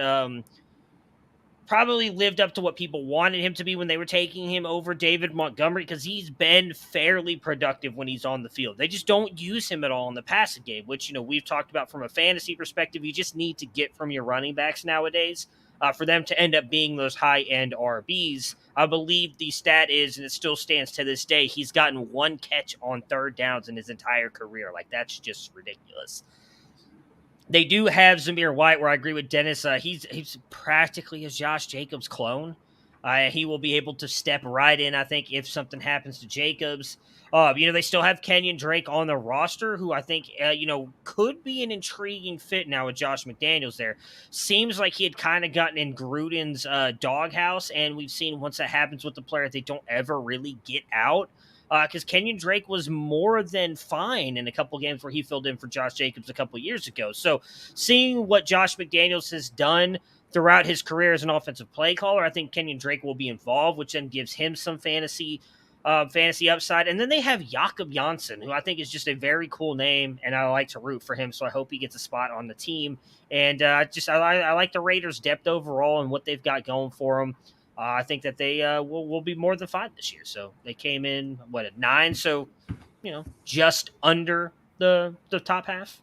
probably lived up to what people wanted him to be when they were taking him over David Montgomery, because he's been fairly productive when he's on the field. They just don't use him at all in the passing game, which, we've talked about from a fantasy perspective. You just need to get from your running backs nowadays for them to end up being those high-end RBs. I believe the stat is, and it still stands to this day, he's gotten 1 catch on 3rd downs in his entire career. Like, that's just ridiculous. They do have Zamir White, where I agree with Dennis. He's practically a Josh Jacobs clone. He will be able to step right in, I think, if something happens to Jacobs. They still have Kenyon Drake on the roster, who I think, could be an intriguing fit now with Josh McDaniels there. Seems like he had kind of gotten in Gruden's doghouse, and we've seen once that happens with the player, they don't ever really get out. Because Kenyon Drake was more than fine in a couple games where he filled in for Josh Jacobs a couple years ago. So seeing what Josh McDaniels has done throughout his career as an offensive play caller, I think Kenyon Drake will be involved, which then gives him some fantasy upside. And then they have Jakob Janssen, who I think is just a very cool name, and I like to root for him, so I hope he gets a spot on the team. And I like the Raiders' depth overall and what they've got going for them. I think that they will be more than 5 this year. So they came in, at 9? So, just under the top half.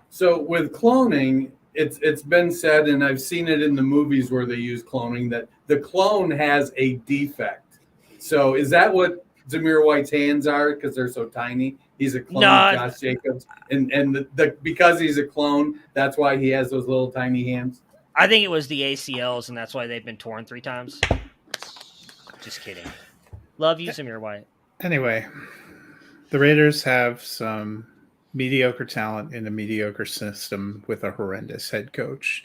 So with cloning, it's been said, and I've seen it in the movies where they use cloning, that the clone has a defect. So is that what Zamir White's hands are, because they're so tiny? He's a clone of Josh Jacobs. And because he's a clone, that's why he has those little tiny hands? I think it was the ACLs, and that's why they've been torn 3 times. Just kidding. Love you, Zamir White. Anyway, the Raiders have some mediocre talent in a mediocre system with a horrendous head coach.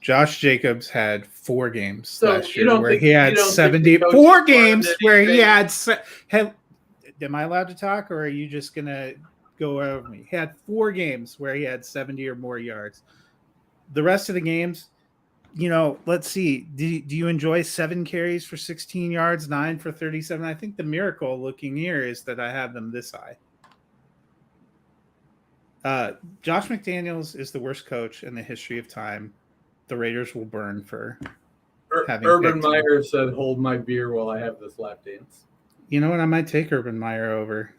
Josh Jacobs had 4 games last year where he had 74 games where he had. Am I allowed to talk, or are you just going to go over me? He had 4 games where he had 70 or more yards. The rest of the games, let's see. Do you enjoy 7 carries for 16 yards, 9 for 37? I think the miracle looking here is that I have them this high. Josh McDaniels is the worst coach in the history of time. The Raiders will burn for having Urban Meyer said, "Hold my beer while I have this lap dance." You know what? I might take Urban Meyer over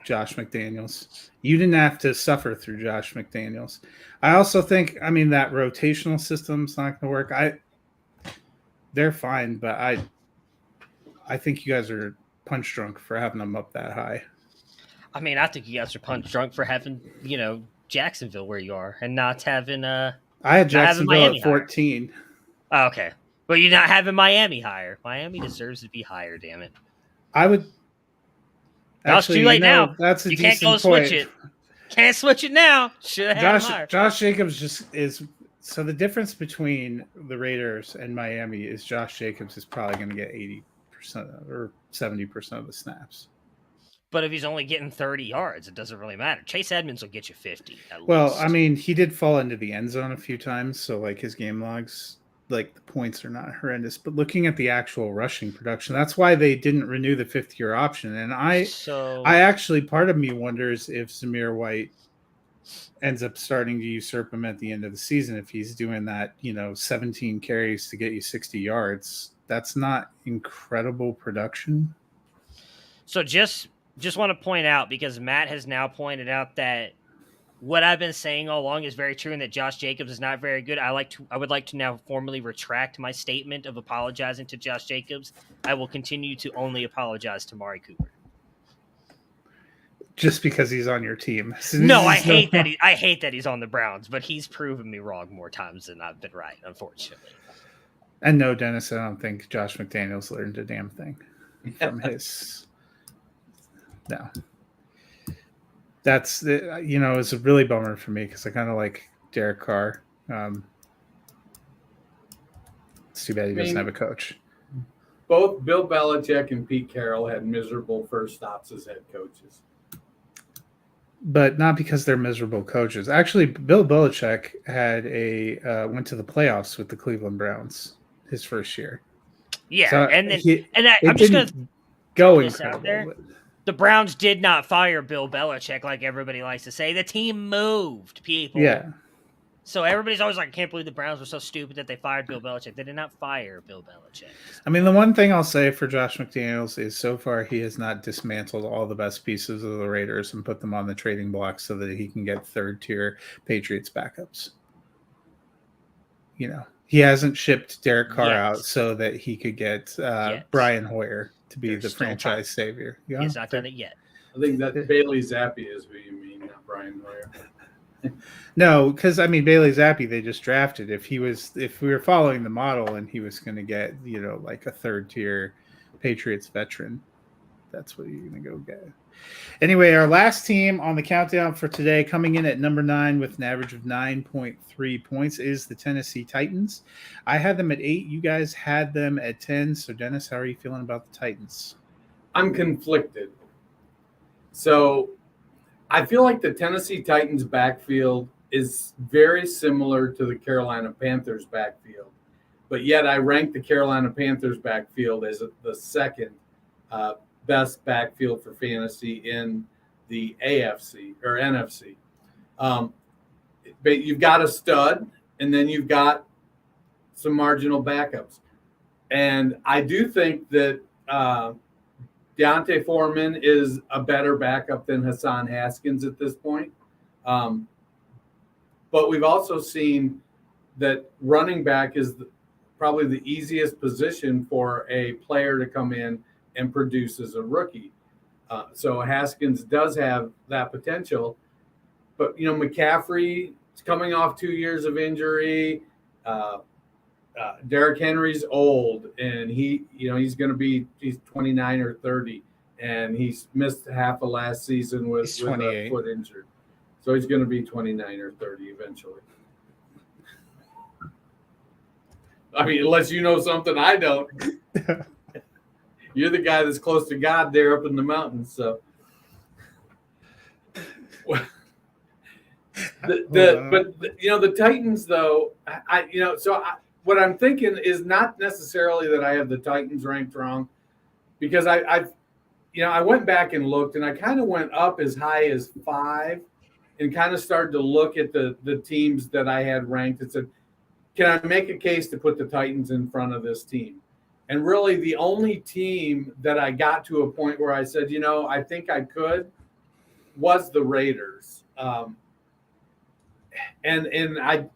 Josh McDaniels. You didn't have to suffer through Josh McDaniels. I also think, that rotational system's not going to work. They're fine, but I think you guys are punch drunk for having them up that high. I think you guys are punch drunk for having, Jacksonville where you are and not having I had Jacksonville at 14. Oh, okay. But you're not having Miami higher. Miami deserves to be higher, damn it. I would. It's too late now. That's a you decent can't go point. switch it. Can't switch it now. Should have had him higher. Josh Jacobs is. So the difference between the Raiders and Miami is Josh Jacobs is probably going to get 80% or 70% of the snaps. But if he's only getting 30 yards, it doesn't really matter. Chase Edmonds will get you 50 at well, least. He did fall into the end zone a few times, so his game logs, the points are not horrendous. But looking at the actual rushing production, that's why they didn't renew the 5th-year option. And I actually, part of me wonders if Zamir White ends up starting to usurp him at the end of the season if he's doing that, 17 carries to get you 60 yards. That's not incredible production. So just want to point out, because Matt has now pointed out that what I've been saying all along is very true, and that Josh Jacobs is not very good. I would like to now formally retract my statement of apologizing to Josh Jacobs. I will continue to only apologize to Mari Cooper. Just because he's on your team. No, I hate that he's on the Browns, but he's proven me wrong more times than I've been right, unfortunately. And no, Dennis, I don't think Josh McDaniels learned a damn thing from his. No. That's it's a really bummer for me because I kind of like Derek Carr. It's too bad he doesn't have a coach. Both Bill Belichick and Pete Carroll had miserable first stops as head coaches. But not because they're miserable coaches. Actually, Bill Belichick had went to the playoffs with the Cleveland Browns his first year. Yeah, so I'm just going to go incredible. There. The Browns did not fire Bill Belichick like everybody likes to say. The team moved people. Yeah. So everybody's always like, I can't believe the Browns were so stupid that they fired Bill Belichick. They did not fire Bill Belichick. I mean, the one thing I'll say for Josh McDaniels is so far he has not dismantled all the best pieces of the Raiders and put them on the trading block so that he can get third-tier Patriots backups. You know, he hasn't shipped Derek Carr out so that he could get Brian Hoyer to be the franchise savior. Yeah, he's not done it yet. I think that Bailey Zappi is who you mean, not Brian Hoyer. No, because I mean Bailey Zappi, they just drafted. If we were following the model and he was going to get, you know, like a third-tier Patriots veteran, that's what you're going to go get. Anyway, our last team on the countdown for today, coming in at number 9 with an average of 9.3 points, is the Tennessee Titans. I had them at 8. You guys had them at 10. So, Dennis, how are you feeling about the Titans? I'm conflicted. So, I feel like the Tennessee Titans backfield is very similar to the Carolina Panthers backfield, but yet I rank the Carolina Panthers backfield as the second best backfield for fantasy in the AFC or NFC. But you've got a stud, and then you've got some marginal backups. And I do think that Deontay Foreman is a better backup than Hassan Haskins at this point. But we've also seen that running back is probably the easiest position for a player to come in and produce as a rookie. So Haskins does have that potential. But, you know, McCaffrey is coming off 2 years of injury. Derrick Henry's old, and he's 29 or 30, and he's missed half of last season with a foot injured. So he's going to be 29 or 30 eventually. I mean, unless you know something I don't. You're the guy that's close to God there up in the mountains. So, the Titans, though, what I'm thinking is not necessarily that I have the Titans ranked wrong, because I went back and looked, and I kind of went up as high as 5 and kind of started to look at the teams that I had ranked and said, can I make a case to put the Titans in front of this team? And really the only team that I got to a point where I said, I think I could, was the Raiders. And I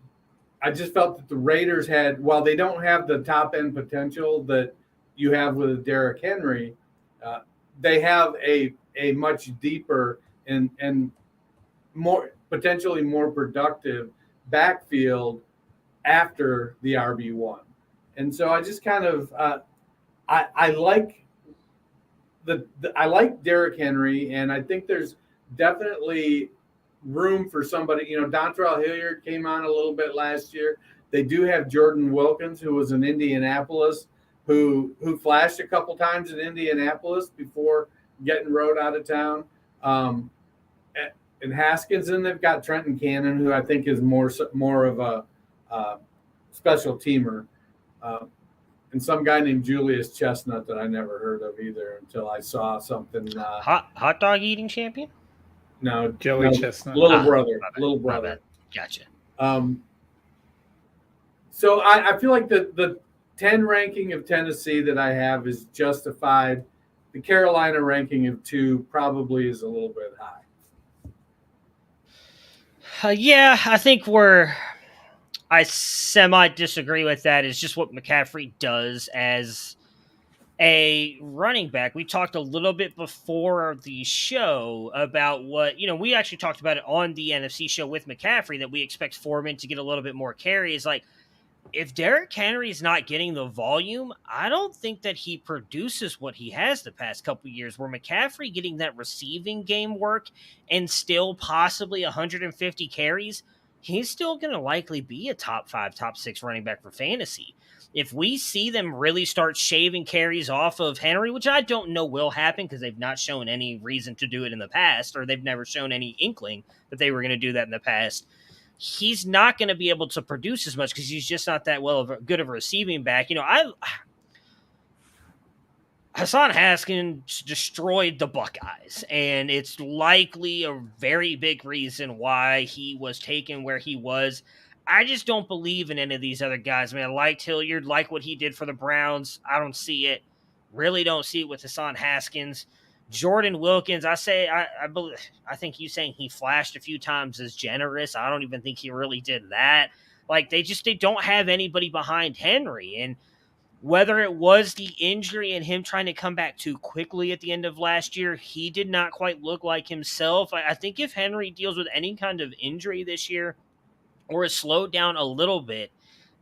just felt that the Raiders had, while they don't have the top end potential that you have with Derrick Henry, they have a much deeper and more potentially more productive backfield after the RB1. And so I just kind of I like I like Derrick Henry, and I think there's definitely room for somebody. Dontrell Hilliard came on a little bit last year. They do have Jordan Wilkins, who was in Indianapolis, who flashed a couple times in Indianapolis before getting rode out of town. And Haskins, and they've got Trenton Cannon, who I think is more of a special teamer. And some guy named Julius Chestnut that I never heard of either until I saw something. Hot dog eating champion? No, Joey Chestnut. Little brother. Gotcha. So I feel like the 10 ranking of Tennessee that I have is justified. The Carolina ranking of 2 probably is a little bit high. Yeah, I think I semi-disagree with that. It's just what McCaffrey does as a running back. We talked a little bit before the show about what, we actually talked about it on the NFC show with McCaffrey, that we expect Foreman to get a little bit more carries. Like, if Derrick Henry is not getting the volume, I don't think that he produces what he has the past couple of years, where McCaffrey getting that receiving game work and still possibly 150 carries, he's still going to likely be a top 5, top 6 running back for fantasy. If we see them really start shaving carries off of Henry, which I don't know will happen because they've not shown any reason to do it in the past, or they've never shown any inkling that they were going to do that in the past, he's not going to be able to produce as much because he's just not that good of a receiving back. Hassan Haskins destroyed the Buckeyes, and it's likely a very big reason why he was taken where he was. I just don't believe in any of these other guys. I mean, I liked Hilliard, like what he did for the Browns. I don't see it. Really don't see it with Hassan Haskins. Jordan Wilkins, I think you saying he flashed a few times as generous. I don't even think he really did that. Like, they don't have anybody behind Henry. And whether it was the injury and him trying to come back too quickly at the end of last year, he did not quite look like himself. I think if Henry deals with any kind of injury this year or is slowed down a little bit,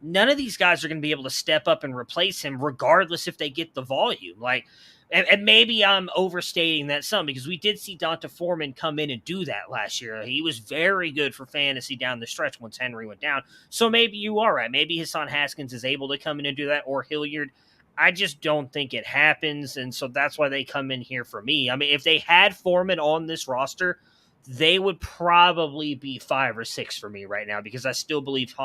none of these guys are going to be able to step up and replace him, regardless if they get the volume. Like, and maybe I'm overstating that some, because we did see Donta Foreman come in and do that last year. He was very good for fantasy down the stretch once Henry went down. So maybe you are right. Maybe Hassan Haskins is able to come in and do that, or Hilliard. I just don't think it happens, and so that's why they come in here for me. I mean, if they had Foreman on this roster, they would probably be 5 or 6 for me right now, because I still believe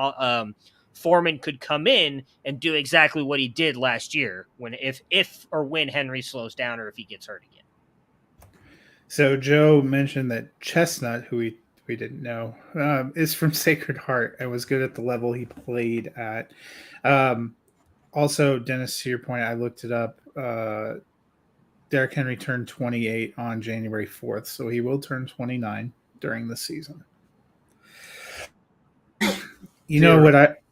Foreman could come in and do exactly what he did last year if or when Henry slows down or if he gets hurt again. So Joe mentioned that Chestnut, who we didn't know, is from Sacred Heart and was good at the level he played at. Also, Dennis, to your point, I looked it up. Derrick Henry turned 28 on January 4th, so he will turn 29 during the season. You know what?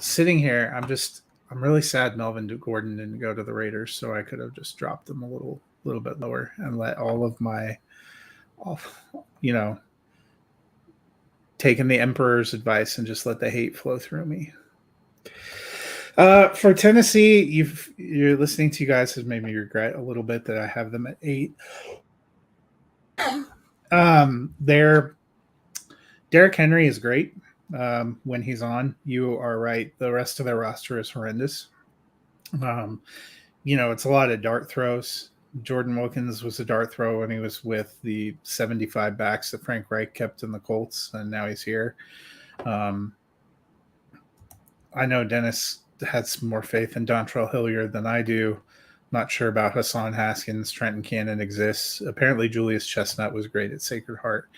Sitting here, I'm really sad Melvin Gordon didn't go to the Raiders, so I could have just dropped him a little bit lower and let all of my, taking the Emperor's advice and just let the hate flow through me. For Tennessee, you're listening to you guys has made me regret a little bit that I have them at 8. Derrick Henry is great. When he's on, you are right. The rest of their roster is horrendous. It's a lot of dart throws. Jordan Wilkins was a dart throw when he was with the 75 backs that Frank Reich kept in the Colts, and now he's here. I know Dennis had some more faith in Dontrell Hilliard than I do. Not sure about Hassan Haskins. Trenton Cannon exists. Apparently Julius Chestnut was great at Sacred Heart.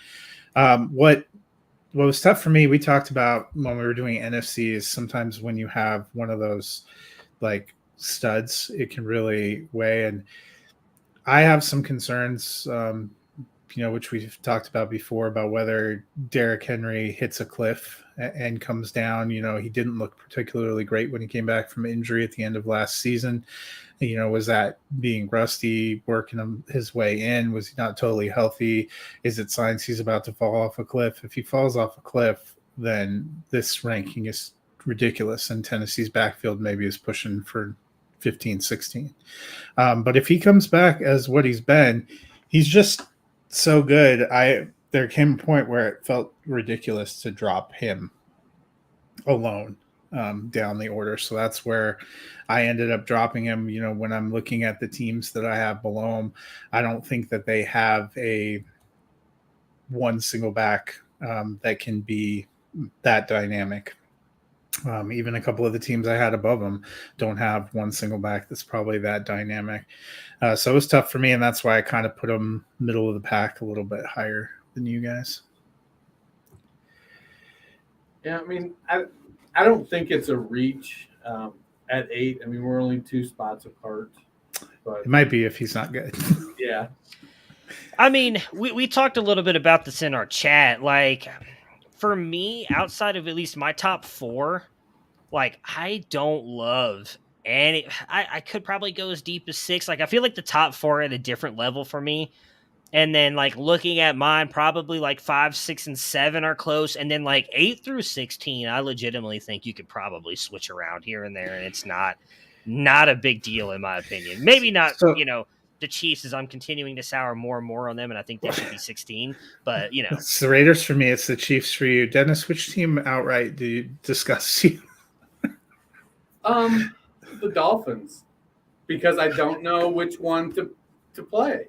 What was tough for me, we talked about when we were doing NFC, is sometimes when you have one of those like studs, it can really weigh. And I have some concerns, which we've talked about before, about whether Derrick Henry hits a cliff and comes down. He didn't look particularly great when he came back from injury at the end of last season. Was that being rusty, working his way in? Was he not totally healthy? Is it signs he's about to fall off a cliff? If he falls off a cliff, then this ranking is ridiculous, and Tennessee's backfield maybe is pushing for 15, 16. But if he comes back as what he's been, he's just so good. There came a point where it felt ridiculous to drop him alone down the order. So that's where I ended up dropping him. When I'm looking at the teams that I have below him, I don't think that they have a one single back that can be that dynamic. Even a couple of the teams I had above them don't have one single back that's probably that dynamic. So it was tough for me, and that's why I kind of put them middle of the pack a little bit higher than you guys. Yeah, I mean, I don't think it's a reach at 8. I mean, we're only 2 spots apart. But it might be if he's not good. Yeah. I mean, we talked a little bit about this in our chat. Like, for me, outside of at least my top 4, like, I don't love any. I could probably go as deep as 6. Like, I feel like the top 4 are at a different level for me. And then, like, looking at mine, probably like 5, 6, and 7 are close. And then, like, 8 through 16, I legitimately think you could probably switch around here and there, and it's not a big deal in my opinion. Maybe not, the Chiefs, as I'm continuing to sour more and more on them, and I think they should be 16. But, It's the Raiders for me. It's the Chiefs for you. Dennis, which team outright do you discuss? The Dolphins, because I don't know which one to play.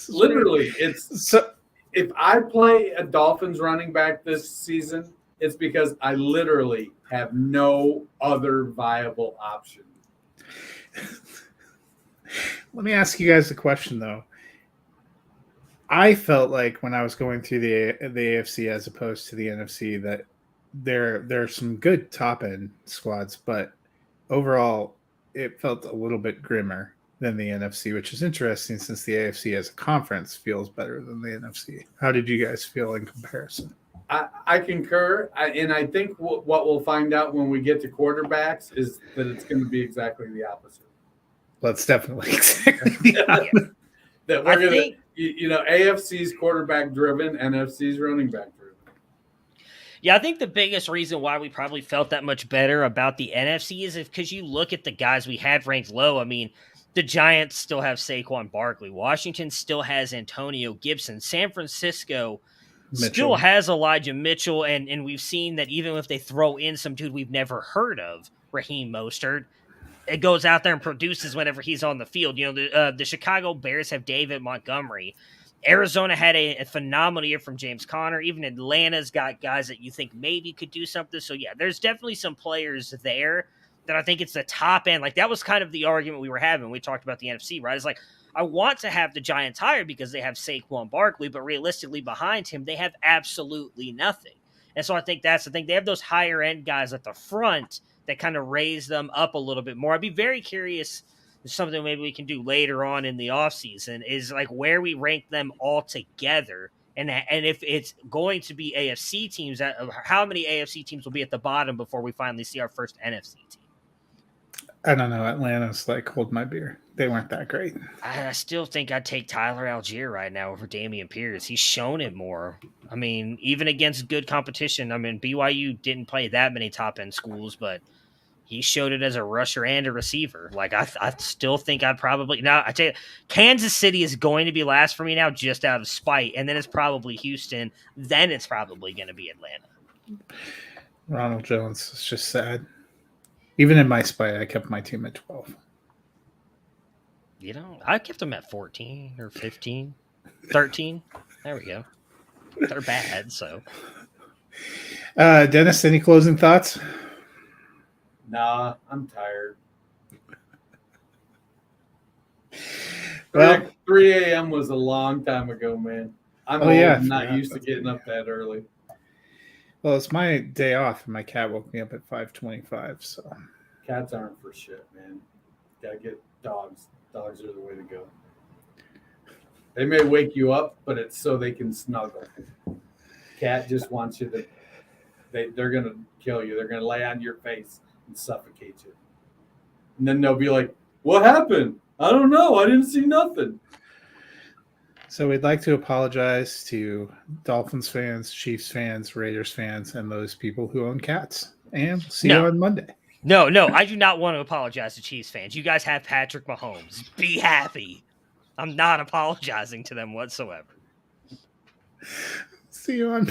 Literally, if I play a Dolphins running back this season, it's because I literally have no other viable option. Let me ask you guys a question, though. I felt like when I was going through the AFC as opposed to the NFC that there are some good top end squads, but overall, it felt a little bit grimmer than the NFC, which is interesting since the AFC as a conference feels better than the NFC. How did you guys feel in comparison? I concur, and I think what we'll find out when we get to quarterbacks is that it's going to be exactly the opposite. That's definitely exactly the opposite. That we're going to, AFC's quarterback driven, NFC's running back driven. Yeah, I think the biggest reason why we probably felt that much better about the NFC is because you look at the guys we had ranked low. I mean, the Giants still have Saquon Barkley. Washington still has Antonio Gibson. San Francisco still has Elijah Mitchell, and we've seen that even if they throw in some dude we've never heard of, Raheem Mostert, it goes out there and produces whenever he's on the field. The Chicago Bears have David Montgomery. Arizona had a phenomenal year from James Conner. Even Atlanta's got guys that you think maybe could do something. So, yeah, there's definitely some players there that I think it's the top end. Like, that was kind of the argument we were having when we talked about the NFC, right? It's like, I want to have the Giants higher because they have Saquon Barkley, but realistically behind him, they have absolutely nothing. And so I think that's the thing. They have those higher end guys at the front that kind of raise them up a little bit more. I'd be very curious. Something maybe we can do later on in the offseason is like where we rank them all together. And if it's going to be AFC teams, how many AFC teams will be at the bottom before we finally see our first NFC team? I don't know. Atlanta's like, hold my beer. They weren't that great. I still think I'd take Tyler Algier right now over Damian Pierce. He's shown it more. I mean, even against good competition. I mean, BYU didn't play that many top-end schools, but he showed it as a rusher and a receiver. Like, I still think I'd probably – now, I tell you, Kansas City is going to be last for me now just out of spite, and then it's probably Houston. Then it's probably going to be Atlanta. Ronald Jones is just sad. Even in my spite, I kept my team at 12. I kept them at 14 or 15, 13. There we go. They're bad, so. Dennis, any closing thoughts? Nah, I'm tired. Well, 3 a.m. was a long time ago, man. I'm not used to getting up that early. Well, it's my day off, and my cat woke me up at 5:25. So cats aren't for shit, man. Gotta get dogs. Dogs are the way to go. They may wake you up, but it's so they can snuggle. Cat just wants you to. They're gonna kill you. They're gonna lay on your face and suffocate you. And then they'll be like, "What happened? I don't know. I didn't see nothing." So we'd like to apologize to Dolphins fans, Chiefs fans, Raiders fans, and those people who own cats. And see you on Monday. No, I do not want to apologize to Chiefs fans. You guys have Patrick Mahomes. Be happy. I'm not apologizing to them whatsoever. See you on